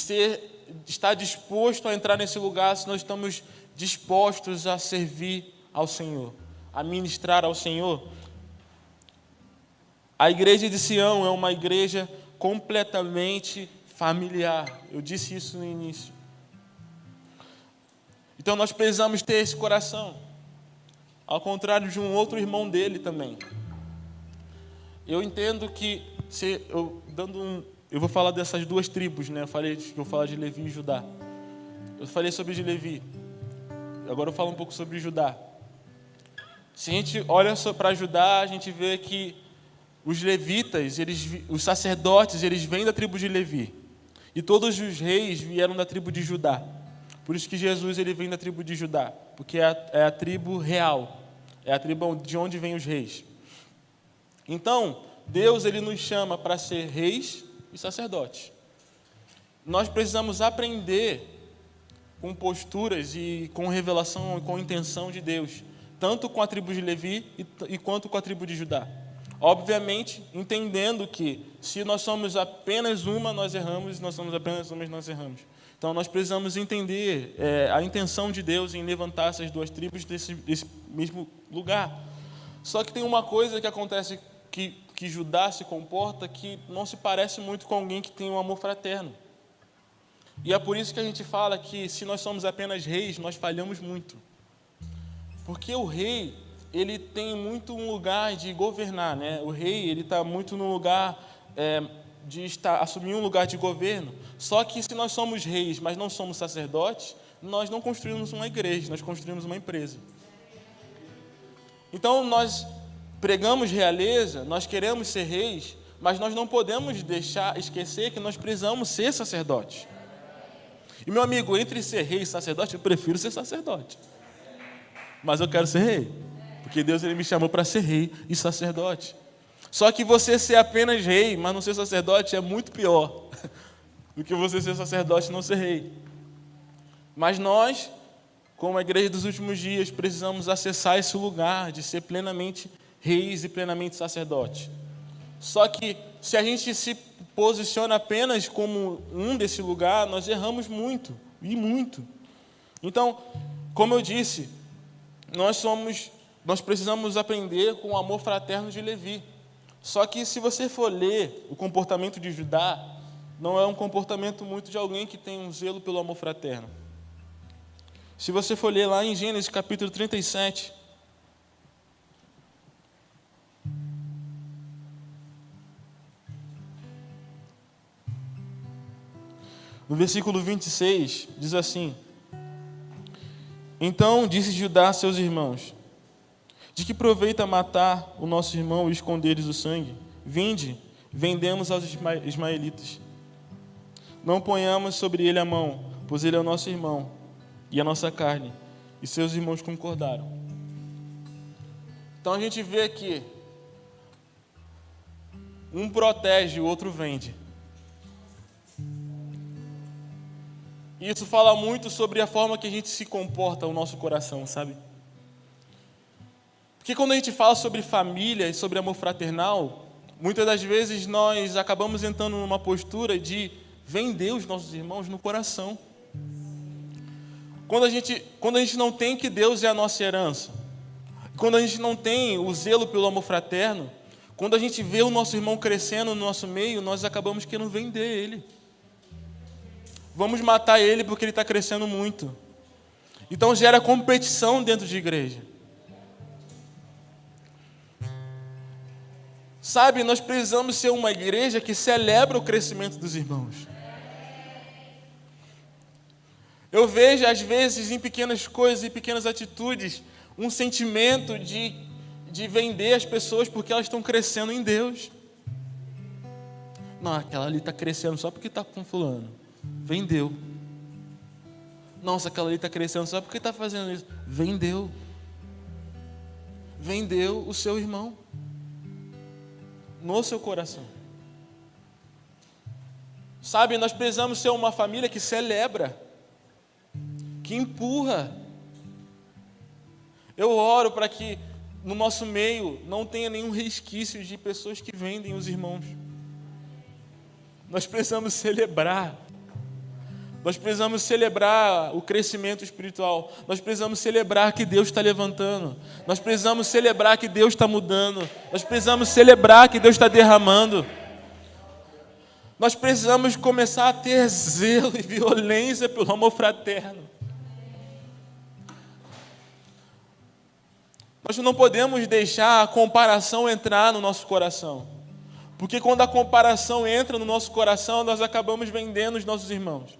estar disposto a entrar nesse lugar se nós estamos dispostos a servir ao Senhor, a ministrar ao Senhor. A igreja de Sião é uma igreja completamente familiar. Eu disse isso no início. Então nós precisamos ter esse coração, ao contrário de um outro irmão dele também. Eu entendo que eu vou falar dessas duas tribos, né? Eu vou falar de Levi e Judá. Eu falei sobre de Levi. Agora eu falo um pouco sobre Judá. Se a gente olha para Judá, a gente vê que os levitas, os sacerdotes, eles vêm da tribo de Levi. E todos os reis vieram da tribo de Judá. Por isso que Jesus ele vem da tribo de Judá, porque é a tribo real, é a tribo de onde vêm os reis. Então, Deus ele nos chama para ser reis e sacerdotes. Nós precisamos aprender com posturas e com revelação e com intenção de Deus, tanto com a tribo de Levi e quanto com a tribo de Judá. Obviamente, entendendo que se nós somos apenas uma, nós erramos, e se nós somos apenas uma, nós erramos. Então, nós precisamos entender a intenção de Deus em levantar essas duas tribos desse mesmo lugar. Só que tem uma coisa que acontece que que Judá se comporta que não se parece muito com alguém que tem um amor fraterno. E é por isso que a gente fala que se nós somos apenas reis, nós falhamos muito. Porque o rei, ele tem muito um lugar de governar, né? O rei, ele está muito no lugar de assumir um lugar de governo. Só que se nós somos reis, mas não somos sacerdotes, nós não construímos uma igreja, nós construímos uma empresa. Então, nós pregamos realeza, nós queremos ser reis, mas nós não podemos esquecer que nós precisamos ser sacerdotes. E, meu amigo, entre ser rei e sacerdote, eu prefiro ser sacerdote. Mas eu quero ser rei, porque Deus ele me chamou para ser rei e sacerdote. Só que você ser apenas rei, mas não ser sacerdote, é muito pior do que você ser sacerdote e não ser rei. Mas nós, como a igreja dos últimos dias, precisamos acessar esse lugar de ser plenamente reis e plenamente sacerdotes. Só que se a gente se posiciona apenas como um desse lugar, nós erramos muito, e muito. Então, como eu disse, nós precisamos aprender com o amor fraterno de Levi. Só que se você for ler o comportamento de Judá, não é um comportamento muito de alguém que tem um zelo pelo amor fraterno. Se você for ler lá em Gênesis capítulo 37, no versículo 26, diz assim: Então disse Judá a seus irmãos: De que proveita matar o nosso irmão e esconderes o sangue? Vinde, vendemos aos ismaelitas. Não ponhamos sobre ele a mão, pois ele é o nosso irmão e a nossa carne. E seus irmãos concordaram. Então a gente vê que um protege, o outro vende. Isso fala muito sobre a forma que a gente se comporta no nosso coração, sabe? Porque quando a gente fala sobre família e sobre amor fraternal, muitas das vezes nós acabamos entrando numa postura de vender os nossos irmãos no coração. Quando a gente não tem que Deus é a nossa herança, quando a gente não tem o zelo pelo amor fraterno, quando a gente vê o nosso irmão crescendo no nosso meio, nós acabamos querendo vender ele. Vamos matar ele porque ele está crescendo muito. Então gera competição dentro de igreja. Sabe, nós precisamos ser uma igreja que celebra o crescimento dos irmãos. Eu vejo, às vezes, em pequenas coisas e pequenas atitudes, um sentimento de vender as pessoas porque elas estão crescendo em Deus. Não, aquela ali está crescendo só porque está com fulano. Vendeu. Nossa, aquela ali está crescendo só porque está fazendo isso. Vendeu. Vendeu o seu irmão. No seu coração. Sabe, nós precisamos ser uma família que celebra, que empurra. Eu oro para que no nosso meio não tenha nenhum resquício de pessoas que vendem os irmãos. Nós precisamos celebrar. Nós precisamos celebrar o crescimento espiritual. Nós precisamos celebrar que Deus está levantando. Nós precisamos celebrar que Deus está mudando. Nós precisamos celebrar que Deus está derramando. Nós precisamos começar a ter zelo e violência pelo amor fraterno. Nós não podemos deixar a comparação entrar no nosso coração. Porque quando a comparação entra no nosso coração, nós acabamos vendendo os nossos irmãos.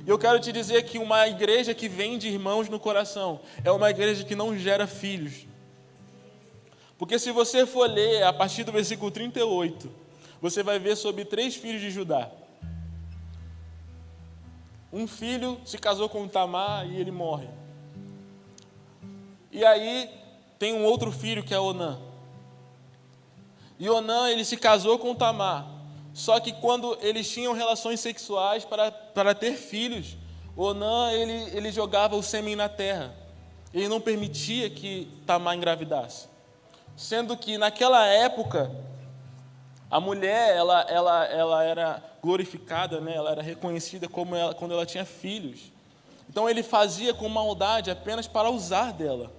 E eu quero te dizer que uma igreja que vende irmãos no coração é uma igreja que não gera filhos. Porque se você for ler a partir do versículo 38, você vai ver sobre 3 filhos de Judá. Um filho se casou com Tamar e ele morre. E aí tem um outro filho que é Onã. E Onã, ele se casou com Tamar. Só que quando eles tinham relações sexuais para ter filhos, Onã, ele jogava o sêmen na terra. Ele não permitia que Tamar engravidasse. Sendo que naquela época, a mulher ela era glorificada, né? Ela era reconhecida quando ela tinha filhos. Então ele fazia com maldade apenas para usar dela.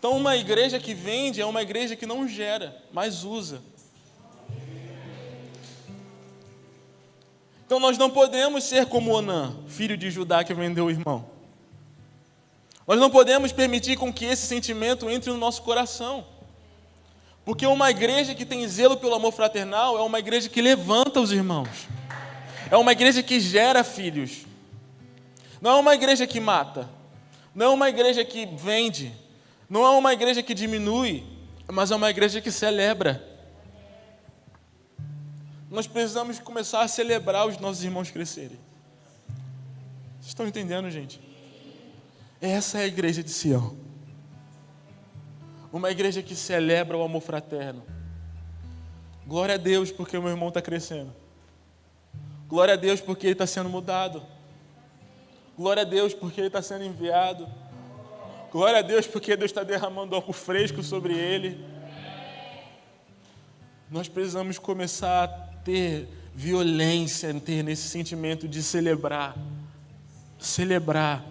Então, uma igreja que vende é uma igreja que não gera, mas usa. Então, nós não podemos ser como Onã, filho de Judá que vendeu o irmão. Nós não podemos permitir com que esse sentimento entre no nosso coração. Porque uma igreja que tem zelo pelo amor fraternal é uma igreja que levanta os irmãos. É uma igreja que gera filhos. Não é uma igreja que mata. Não é uma igreja que vende. Não é uma igreja que diminui, mas é uma igreja que celebra. Nós precisamos começar a celebrar os nossos irmãos crescerem. Vocês estão entendendo, gente? Essa é a igreja de Sião. Uma igreja que celebra o amor fraterno. Glória a Deus porque o meu irmão está crescendo. Glória a Deus porque ele está sendo mudado. Glória a Deus porque ele está sendo enviado. Glória a Deus porque Deus está derramando algo fresco sobre ele. Nós precisamos começar a ter violência, ter nesse sentimento de celebrar. Celebrar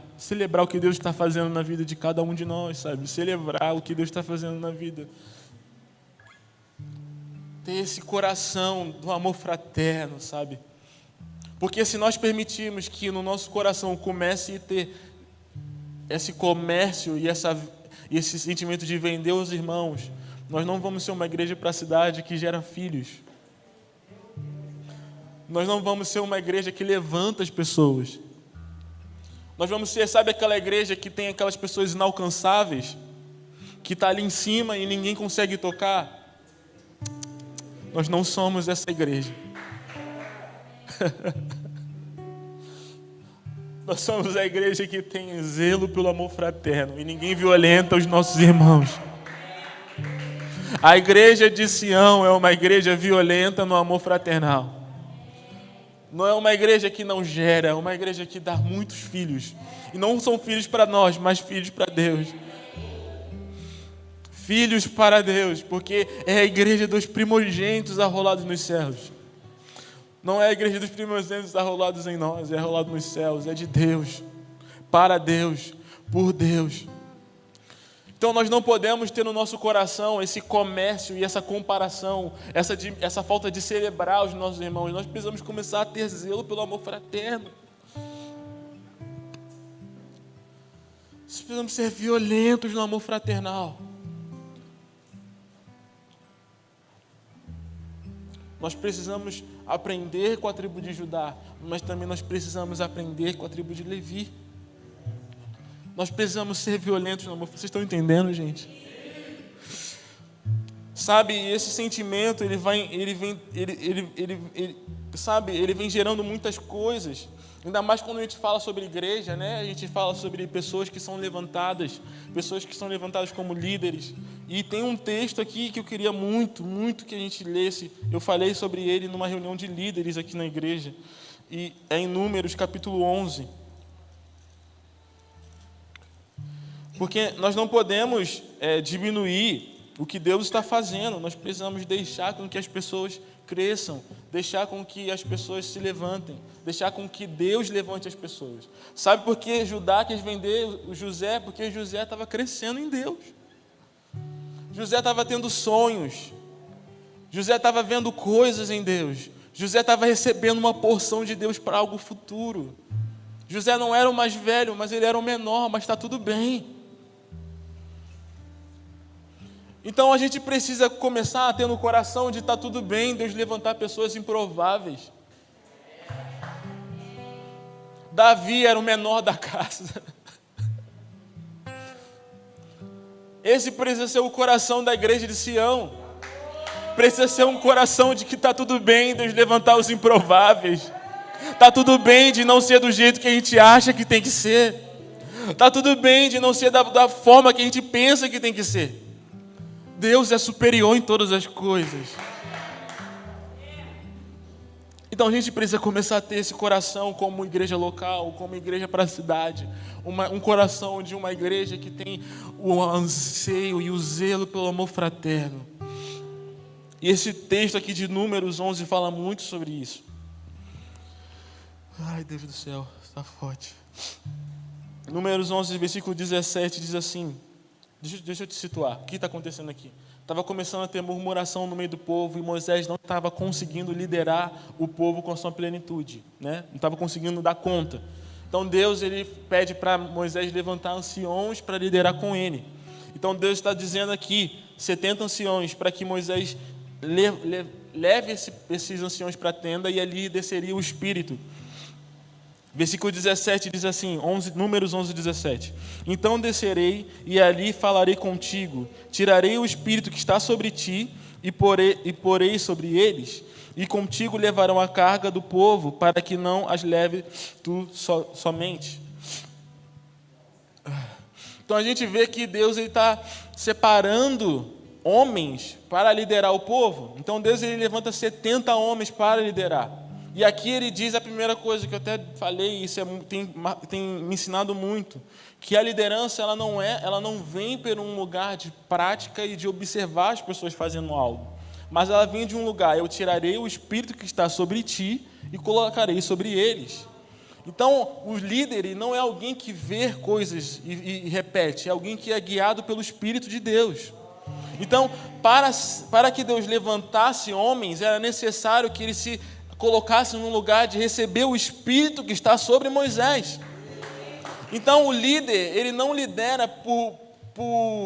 o que Deus está fazendo na vida de cada um de nós, sabe? Celebrar o que Deus está fazendo na vida. Ter esse coração do amor fraterno, sabe? Porque se nós permitirmos que no nosso coração comece a ter esse comércio e esse sentimento de vender os irmãos, nós não vamos ser uma igreja para a cidade que gera filhos. Nós não vamos ser uma igreja que levanta as pessoas. Nós vamos ser, sabe, aquela igreja que tem aquelas pessoas inalcançáveis, que está ali em cima e ninguém consegue tocar? Nós não somos essa igreja. Nós somos a igreja que tem zelo pelo amor fraterno e ninguém violenta os nossos irmãos. A igreja de Sião é uma igreja violenta no amor fraternal. Não é uma igreja que não gera, é uma igreja que dá muitos filhos. E não são filhos para nós, mas filhos para Deus. Filhos para Deus, porque é a igreja dos primogênitos arrolados nos céus. Não é a igreja dos primogênitos arrolados em nós, é arrolado nos céus, é de Deus, para Deus, por Deus. Então nós não podemos ter no nosso coração esse comércio e essa comparação, essa falta de celebrar os nossos irmãos. Nós precisamos começar a ter zelo pelo amor fraterno. Nós precisamos ser violentos no amor fraternal. Nós precisamos aprender com a tribo de Judá, mas também nós precisamos aprender com a tribo de Levi. Nós precisamos ser violentos no amor. Vocês estão entendendo, gente? Sabe, esse sentimento, ele vem gerando muitas coisas. Ainda mais quando a gente fala sobre igreja, né? A gente fala sobre pessoas que são levantadas como líderes. E tem um texto aqui que eu queria muito que a gente lesse. Eu falei sobre ele numa reunião de líderes aqui na igreja. E é em Números, capítulo 11. Porque nós não podemos diminuir o que Deus está fazendo. Nós precisamos deixar com que as pessoas cresçam, deixar com que as pessoas se levantem, deixar com que Deus levante as pessoas. Sabe por que Judá quis vender o José? Porque José estava crescendo em Deus. José estava tendo sonhos. José estava vendo coisas em Deus. José estava recebendo uma porção de Deus para algo futuro. José não era o mais velho, mas ele era o menor, mas está tudo bem. Então a gente precisa começar a ter no coração de estar tudo bem, Deus levantar pessoas improváveis. Davi era o menor da casa. Esse precisa ser o coração da igreja de Sião. Precisa ser um coração de que está tudo bem, Deus levantar os improváveis. Está tudo bem de não ser do jeito que a gente acha que tem que ser. Está tudo bem de não ser da forma que a gente pensa que tem que ser. Deus é superior em todas as coisas. Então a gente precisa começar a ter esse coração como igreja local, como igreja para a cidade. Um coração de uma igreja que tem o anseio e o zelo pelo amor fraterno. E esse texto aqui de Números 11 fala muito sobre isso. Ai, Deus do céu, está forte. Números 11, versículo 17 diz assim: Deixa eu te situar. O que está acontecendo aqui? Estava começando a ter murmuração no meio do povo e Moisés não estava conseguindo liderar o povo com a sua plenitude, né? Não estava conseguindo dar conta. Então Deus ele pede para Moisés levantar anciões para liderar com ele. Então Deus está dizendo aqui 70 anciões para que Moisés leve esses anciões para a tenda e ali desceria o Espírito. Versículo 17 diz assim, Números 11, 17. Então descerei e ali falarei contigo, tirarei o Espírito que está sobre ti e porei sobre eles, e contigo levarão a carga do povo, para que não as leve tu somente. Então a gente vê que Deus está separando homens para liderar o povo. Então Deus ele levanta 70 homens para liderar. E aqui ele diz a primeira coisa que eu até falei, isso tem me ensinado muito, que a liderança ela não vem por um lugar de prática e de observar as pessoas fazendo algo, mas ela vem de um lugar, eu tirarei o Espírito que está sobre ti e colocarei sobre eles. Então, o líder não é alguém que vê coisas e repete, é alguém que é guiado pelo Espírito de Deus. Então, para que Deus levantasse homens, era necessário que ele se colocasse num lugar de receber o Espírito que está sobre Moisés. Então, o líder, ele não lidera por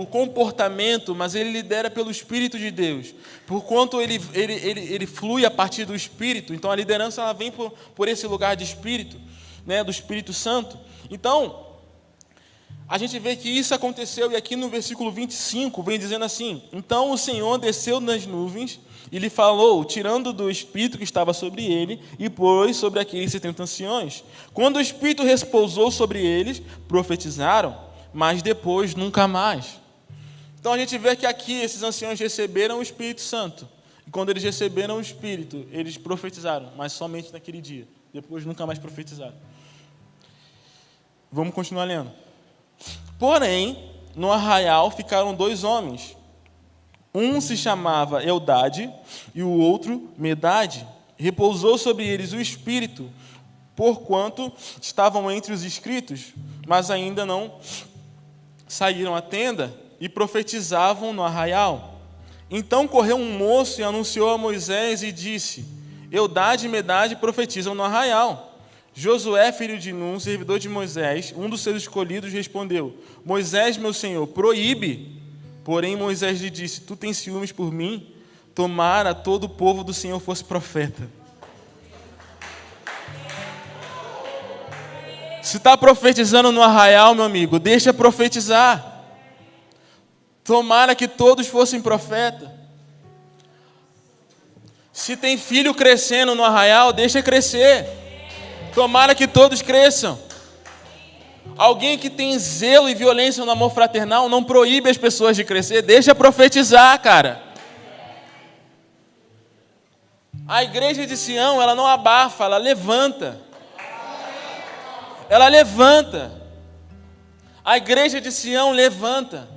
comportamento, mas ele lidera pelo Espírito de Deus. Porquanto ele flui a partir do Espírito. Então, a liderança ela vem por esse lugar de Espírito, né, do Espírito Santo. Então, a gente vê que isso aconteceu, e aqui no versículo 25 vem dizendo assim: então o Senhor desceu nas nuvens e lhe falou, tirando do Espírito que estava sobre ele, e pôs sobre aqueles 70 anciões. Quando o Espírito repousou sobre eles, profetizaram, mas depois nunca mais. Então a gente vê que aqui esses anciões receberam o Espírito Santo, e quando eles receberam o Espírito, eles profetizaram, mas somente naquele dia, depois nunca mais profetizaram. Vamos continuar lendo. Porém, no arraial ficaram 2 homens. Um se chamava Eldade e o outro Medade. Repousou sobre eles o Espírito, porquanto estavam entre os inscritos, mas ainda não saíram à tenda e profetizavam no arraial. Então correu um moço e anunciou a Moisés e disse: Eldade e Medade profetizam no arraial. Josué, filho de Nun, servidor de Moisés, um dos seus escolhidos, respondeu: Moisés, meu senhor, proíbe. Porém Moisés lhe disse: tu tens ciúmes por mim? Tomara todo o povo do Senhor fosse profeta. Se está profetizando no arraial, meu amigo, deixa profetizar. Tomara que todos fossem profeta. Se tem filho crescendo no arraial, deixa crescer. Tomara que todos cresçam. Alguém que tem zelo e violência no amor fraternal não proíbe as pessoas de crescer, deixa profetizar, cara. A igreja de Sião, ela não abafa, ela levanta. Ela levanta. A igreja de Sião levanta.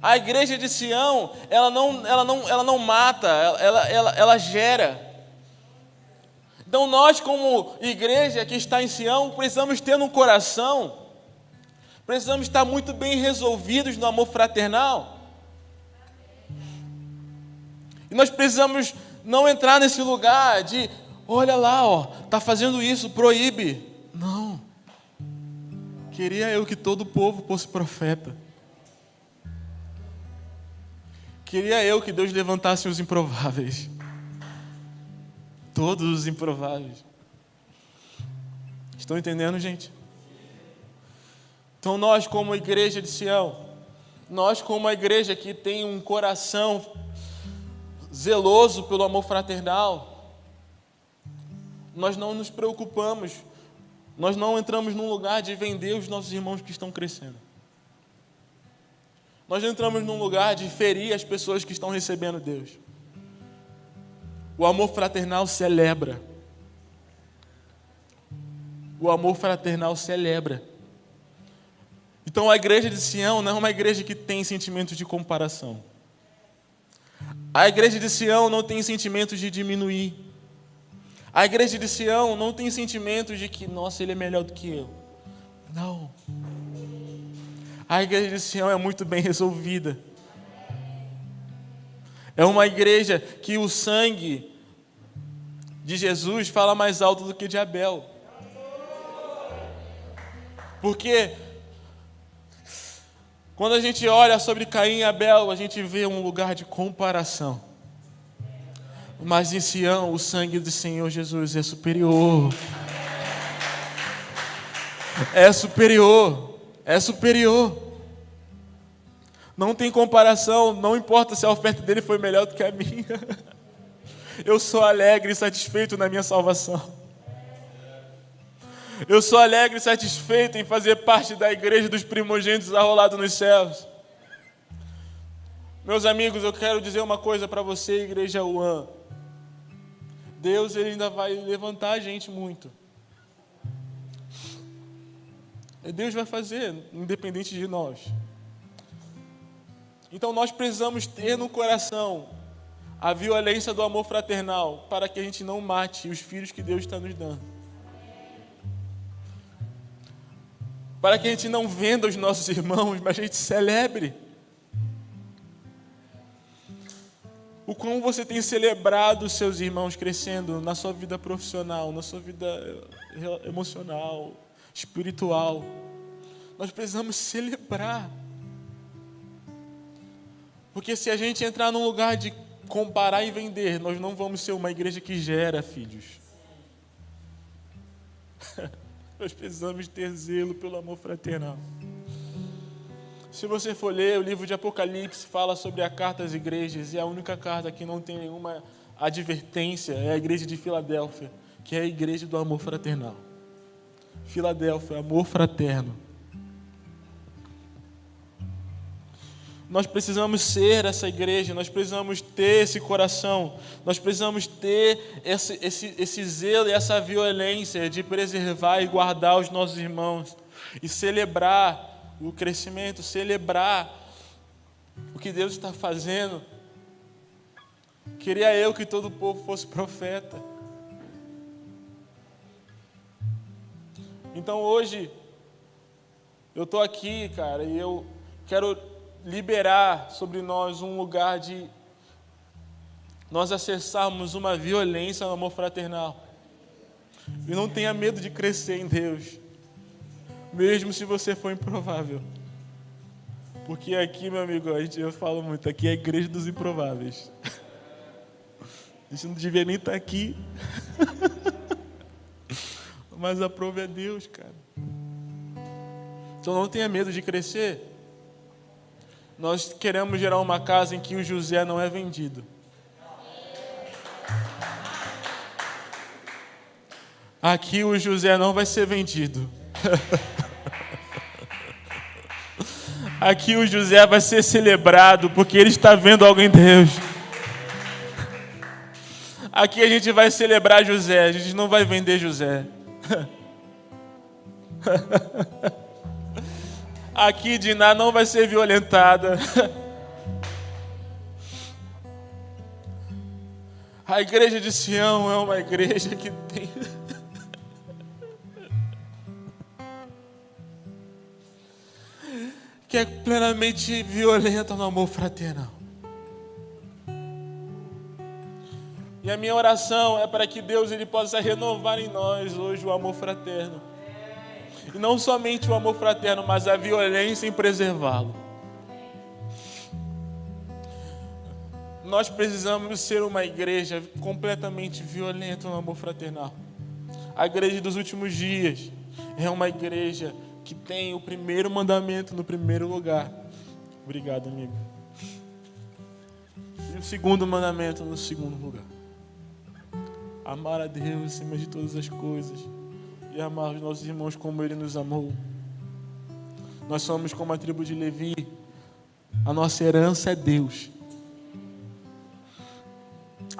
A igreja de Sião, ela não mata, ela gera. Então nós, como igreja que está em Sião, precisamos ter no coração, precisamos estar muito bem resolvidos no amor fraternal. E nós precisamos não entrar nesse lugar de, olha lá, está fazendo isso, proíbe. Não. Queria eu que todo o povo fosse profeta. Queria eu que Deus levantasse os improváveis. Todos os improváveis. Estão entendendo, gente? Então nós, como igreja de Sião, nós como uma igreja que tem um coração zeloso pelo amor fraternal, nós não nos preocupamos, nós não entramos num lugar de vender os nossos irmãos que estão crescendo. Nós não entramos num lugar de ferir as pessoas que estão recebendo Deus. O amor fraternal celebra. O amor fraternal celebra. Então a igreja de Sião não é uma igreja que tem sentimento de comparação. A igreja de Sião não tem sentimento de diminuir. A igreja de Sião não tem sentimento de que, nossa, ele é melhor do que eu. Não. A igreja de Sião é muito bem resolvida. É uma igreja que o sangue de Jesus fala mais alto do que de Abel. Porque quando a gente olha sobre Caim e Abel, a gente vê um lugar de comparação. Mas em Sião, o sangue do Senhor Jesus é superior. É superior. É superior. Não tem comparação, não importa se a oferta dele foi melhor do que a minha. Eu sou alegre e satisfeito na minha salvação. Eu sou alegre e satisfeito em fazer parte da igreja dos primogênitos arrolados nos céus. Meus amigos, eu quero dizer uma coisa para você, igreja UAM. Deus, Ele ainda vai levantar a gente muito. Deus vai fazer, independente de nós. Então nós precisamos ter no coração a violência do amor fraternal, para que a gente não mate os filhos que Deus está nos dando. Para que a gente não venda os nossos irmãos, mas a gente celebre. O como você tem celebrado os seus irmãos crescendo na sua vida profissional, na sua vida emocional, espiritual. Nós precisamos celebrar. Porque se a gente entrar num lugar de comparar e vender, nós não vamos ser uma igreja que gera filhos. Nós precisamos ter zelo pelo amor fraternal. Se você for ler o livro de Apocalipse, fala sobre a carta às igrejas, e a única carta que não tem nenhuma advertência é a igreja de Filadélfia, que é a igreja do amor fraternal. Filadélfia, amor fraterno. Nós precisamos ser essa igreja, nós precisamos ter esse coração, nós precisamos ter esse zelo e essa violência de preservar e guardar os nossos irmãos e celebrar o crescimento, celebrar o que Deus está fazendo. Queria eu que todo o povo fosse profeta. Então hoje, eu estou aqui, cara, e eu quero liberar sobre nós um lugar de nós acessarmos uma violência no amor fraternal. E não tenha medo de crescer em Deus, mesmo se você for improvável. Porque aqui, meu amigo, eu falo muito, aqui é a igreja dos improváveis. A gente não devia nem estar aqui. Mas a prova é Deus, cara. Então não tenha medo de crescer. Nós queremos gerar uma casa em que o José não é vendido. Aqui o José não vai ser vendido. Aqui o José vai ser celebrado porque ele está vendo algo em Deus. Aqui a gente vai celebrar José, a gente não vai vender José. Aqui Diná não vai ser violentada. A igreja de Sião é uma igreja que tem... que é plenamente violenta no amor fraternal. E a minha oração é para que Deus ele possa renovar em nós hoje o amor fraterno. E não somente o amor fraterno, mas a violência em preservá-lo. Nós precisamos ser uma igreja completamente violenta no amor fraternal. A igreja dos últimos dias é uma igreja que tem o primeiro mandamento no primeiro lugar. Obrigado, amigo. E o segundo mandamento no segundo lugar. Amar a Deus acima de todas as coisas e amar os nossos irmãos como Ele nos amou. Nós somos como a tribo de Levi. A nossa herança é Deus.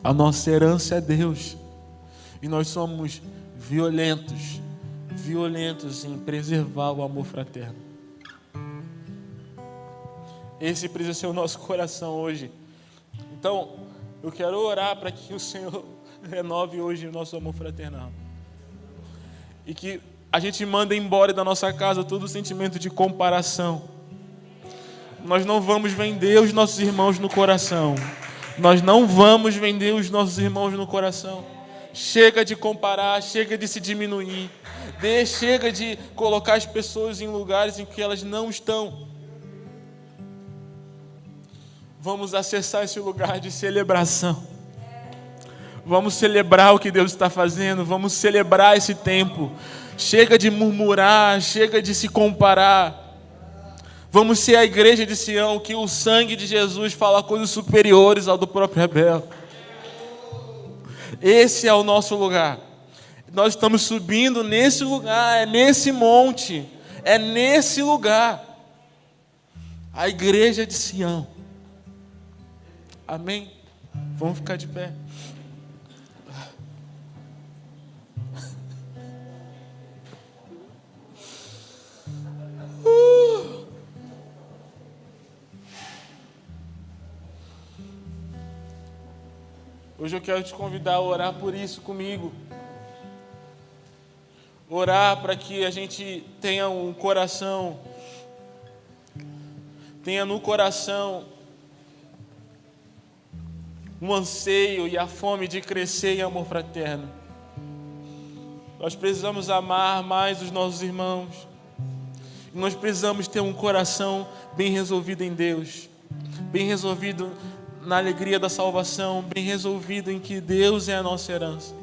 A nossa herança é Deus. E nós somos violentos em preservar o amor fraterno. Esse precisa ser o nosso coração hoje. Então, eu quero orar para que o Senhor renove hoje o nosso amor fraternal. E que a gente manda embora da nossa casa todo o sentimento de comparação. Nós não vamos vender os nossos irmãos no coração. Nós não vamos vender os nossos irmãos no coração. Chega de comparar, chega de se diminuir. Chega de colocar as pessoas em lugares em que elas não estão. Vamos acessar esse lugar de celebração. Vamos celebrar o que Deus está fazendo. Vamos celebrar esse tempo. Chega de murmurar, chega de se comparar. Vamos ser a igreja de Sião, que o sangue de Jesus fala coisas superiores ao do próprio Abel. Esse é o nosso lugar. Nós estamos subindo nesse lugar, é nesse monte, é nesse lugar. A igreja de Sião. Amém? Vamos ficar de pé. Hoje eu quero te convidar a orar por isso comigo. Orar para que a gente tenha no coração um anseio e a fome de crescer em amor fraterno. Nós precisamos amar mais os nossos irmãos. Nós precisamos ter um coração bem resolvido em Deus, bem resolvido na alegria da salvação, bem resolvido em que Deus é a nossa herança.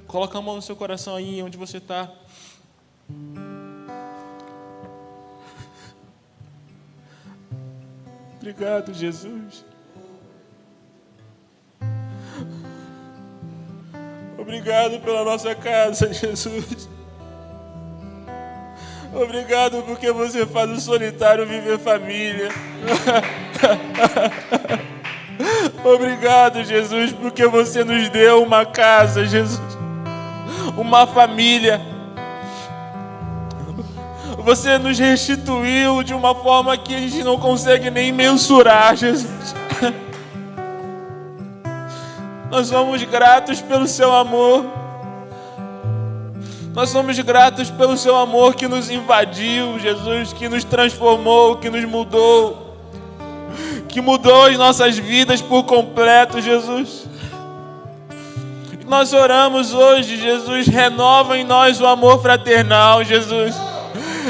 Coloca a mão no seu coração aí, onde você está. Obrigado, Jesus. Obrigado pela nossa casa, Jesus. Obrigado porque você faz o solitário viver família. Obrigado, Jesus, porque você nos deu uma casa, Jesus, uma família. Você nos restituiu de uma forma que a gente não consegue nem mensurar, Jesus. Nós somos gratos pelo seu amor. Nós somos gratos pelo seu amor que nos invadiu, Jesus, que nos transformou, que nos mudou, que mudou as nossas vidas por completo, Jesus. Nós oramos hoje, Jesus, renova em nós o amor fraternal, Jesus.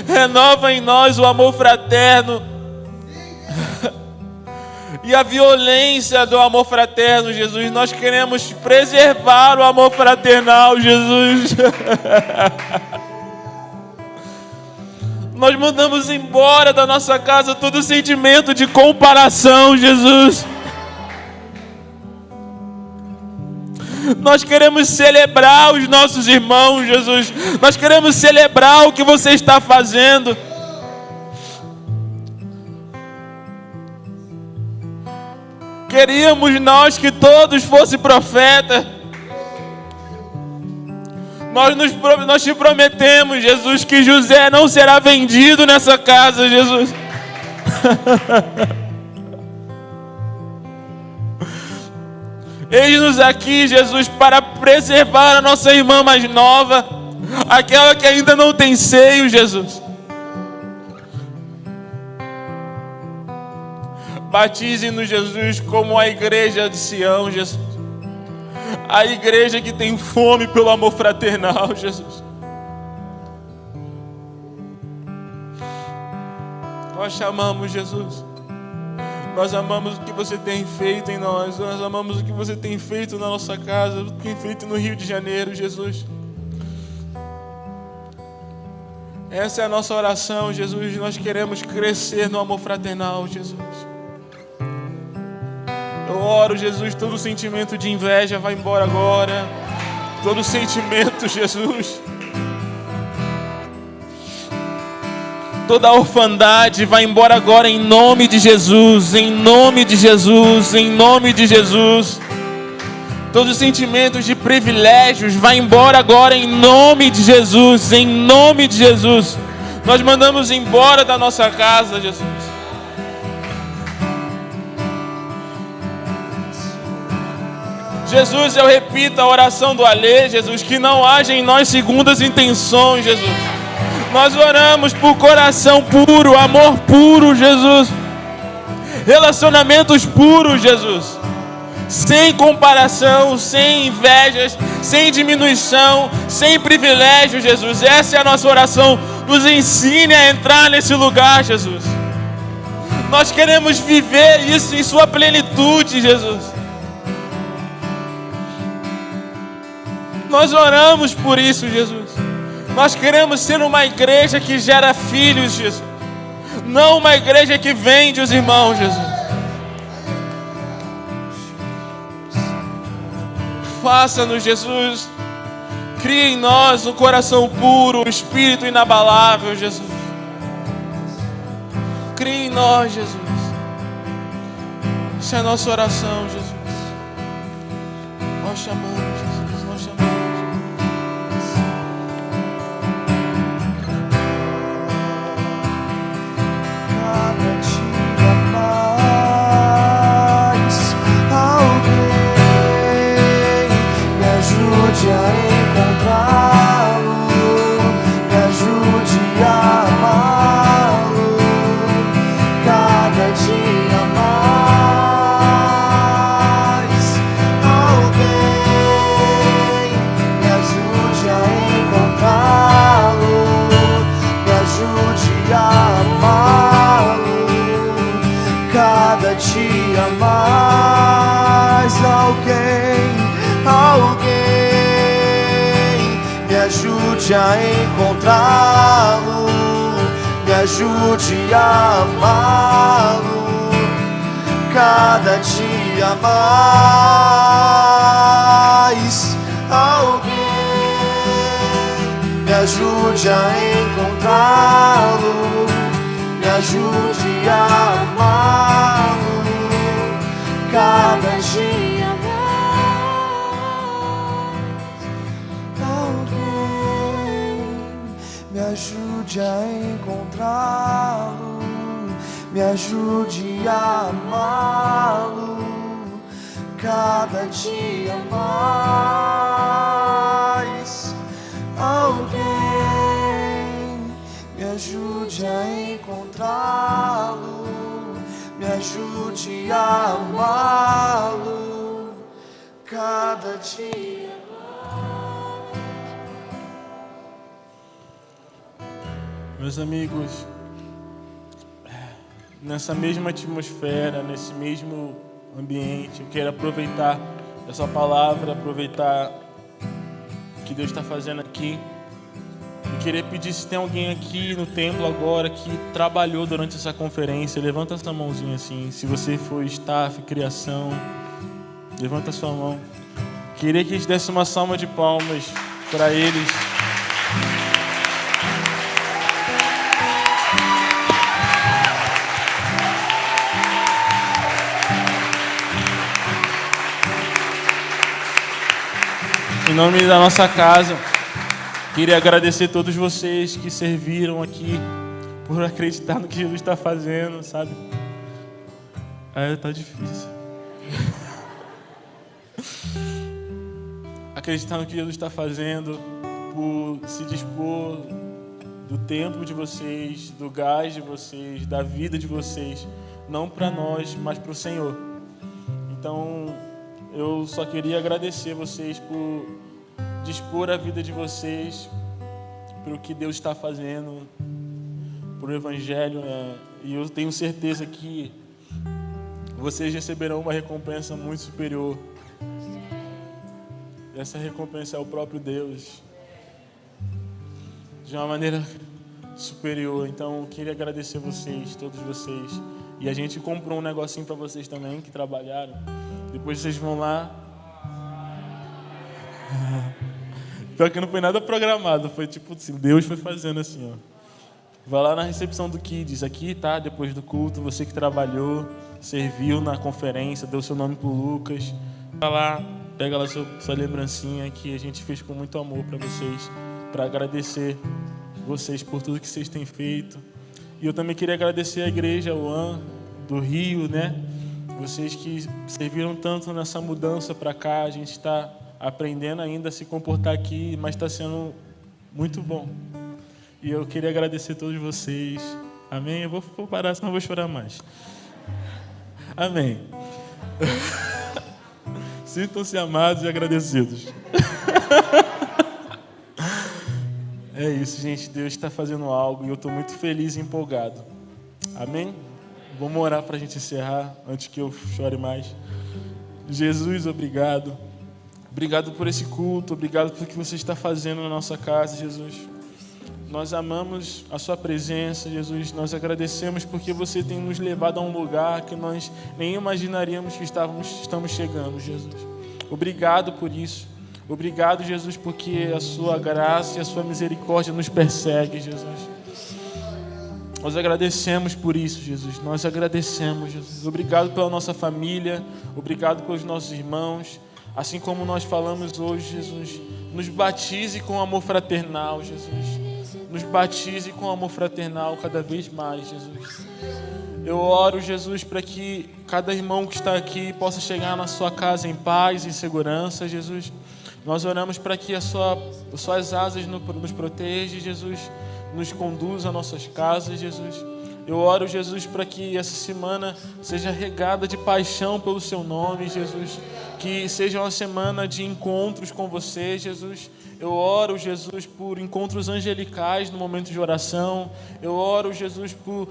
Renova em nós o amor fraterno. E a violência do amor fraterno, Jesus. Nós queremos preservar o amor fraternal, Jesus. Nós mandamos embora da nossa casa todo sentimento de comparação, Jesus. Nós queremos celebrar os nossos irmãos, Jesus. Nós queremos celebrar o que você está fazendo. Queríamos nós que todos fossem profetas. Nós te prometemos, Jesus, que José não será vendido nessa casa, Jesus. Eis-nos aqui, Jesus, para preservar a nossa irmã mais nova, aquela que ainda não tem seio, Jesus. Batize-nos, Jesus, como a igreja de Sião, Jesus. A igreja que tem fome pelo amor fraternal, Jesus. Nós chamamos, Jesus. Nós amamos o que você tem feito em nós. Nós amamos o que você tem feito na nossa casa, o que tem feito no Rio de Janeiro, Jesus. Essa é a nossa oração, Jesus. Nós queremos crescer no amor fraternal, Jesus. Eu oro, Jesus, todo sentimento de inveja vai embora agora. Todo sentimento, Jesus. Toda orfandade vai embora agora em nome de Jesus. Em nome de Jesus. Em nome de Jesus. Todos os sentimentos de privilégios vai embora agora em nome de Jesus. Em nome de Jesus. Nós mandamos embora da nossa casa, Jesus. Jesus, eu repito a oração do Alê, Jesus, que não haja em nós segundas intenções, Jesus. Nós oramos por coração puro, amor puro, Jesus. relacionamentos puros, Jesus, sem comparação, sem invejas, sem diminuição, sem privilégio, Jesus. Essa é a nossa oração. Nos ensine a entrar nesse lugar, Jesus. Nós queremos viver isso em sua plenitude, Jesus. Nós oramos por isso, Jesus. Nós queremos ser uma igreja que gera filhos, Jesus. Não uma igreja que vende os irmãos, Jesus. Faça-nos, Jesus. Crie em nós um coração puro, um espírito inabalável, Jesus. Crie em nós, Jesus. Essa é a nossa oração, Jesus. Nós chamamos, Jesus. Nós chamamos. Cada dia mais alguém me ajude a encontrá-lo, me ajude a amá-lo. Cada dia mais alguém me ajude a encontrá-lo, me ajude a amá-lo. Cada dia mais alguém me ajude a encontrá-lo, me ajude a amá-lo. Cada dia mais alguém me ajude a encontrá-lo, me ajude a amá-lo. Cada dia mais alguém me ajude a encontrá-lo, me ajude a amá-lo. Cada dia mais alguém me ajude a encontrá-lo, me ajude a amá-lo. Cada dia Meus amigos, nessa mesma atmosfera, nesse mesmo ambiente, eu quero aproveitar essa palavra, aproveitar o que Deus está fazendo aqui. Eu queria pedir, se tem alguém aqui no templo agora que trabalhou durante essa conferência, levanta essa mãozinha assim. Se você for staff, criação, levanta a sua mão. Queria que a gente desse uma salva de palmas para eles. Em nome da nossa casa, queria agradecer a todos vocês que serviram aqui, por acreditar no que Jesus está fazendo, sabe? Tá difícil. Acreditar no que Jesus está fazendo, por se dispor do tempo de vocês, do gás de vocês, da vida de vocês, não para nós, mas para o Senhor. Então, eu só queria agradecer vocês por dispor a vida de vocês para o que Deus está fazendo, para o Evangelho, né? E eu tenho certeza que vocês receberão uma recompensa muito superior. Essa recompensa é o próprio Deus, de uma maneira superior. Então, eu queria agradecer vocês, todos vocês. E a gente comprou um negocinho para vocês também, que trabalharam. Depois vocês vão lá. Pior que não foi nada programado, foi tipo assim, Deus foi fazendo assim, ó. Vai lá na recepção do Kids, aqui tá, depois do culto, você que trabalhou, serviu na conferência, deu seu nome pro Lucas. Vai lá, pega lá sua lembrancinha que a gente fez com muito amor para vocês, para agradecer vocês por tudo que vocês têm feito. E eu também queria agradecer a igreja UAN do Rio, né? Vocês que serviram tanto nessa mudança para cá, a gente está aprendendo ainda a se comportar aqui, mas está sendo muito bom. E eu queria agradecer a todos vocês. Amém? Eu vou parar, senão eu vou chorar mais. Amém. Sintam-se amados e agradecidos. É isso, gente. Deus está fazendo algo e eu estou muito feliz e empolgado. Amém? Vamos orar para a gente encerrar, antes que eu chore mais. Jesus, obrigado. Obrigado por esse culto, obrigado por o que você está fazendo na nossa casa, Jesus. Nós amamos a sua presença, Jesus. Nós agradecemos porque você tem nos levado a um lugar que nós nem imaginaríamos que estamos chegando, Jesus. Obrigado por isso. Obrigado, Jesus, porque a sua graça e a sua misericórdia nos persegue, Jesus. Nós agradecemos por isso, Jesus. Nós agradecemos, Jesus. Obrigado pela nossa família. Obrigado pelos nossos irmãos. Assim como nós falamos hoje, Jesus, nos batize com amor fraternal, Jesus. Nos batize com amor fraternal cada vez mais, Jesus. Eu oro, Jesus, para que cada irmão que está aqui possa chegar na sua casa em paz, em segurança, Jesus. Nós oramos para que as suas asas nos protejam, Jesus. Nos conduza a nossas casas, Jesus. Eu oro, Jesus, para que essa semana seja regada de paixão pelo seu nome, Jesus. Que seja uma semana de encontros com você, Jesus. Eu oro, Jesus, por encontros angelicais no momento de oração. Eu oro, Jesus, por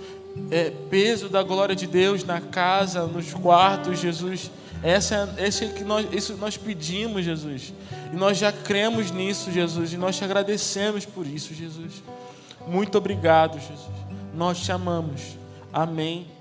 peso da glória de Deus na casa, nos quartos, Jesus. Isso nós pedimos, Jesus. E nós já cremos nisso, Jesus. E nós te agradecemos por isso, Jesus. Muito obrigado, Jesus. Nós te amamos. Amém.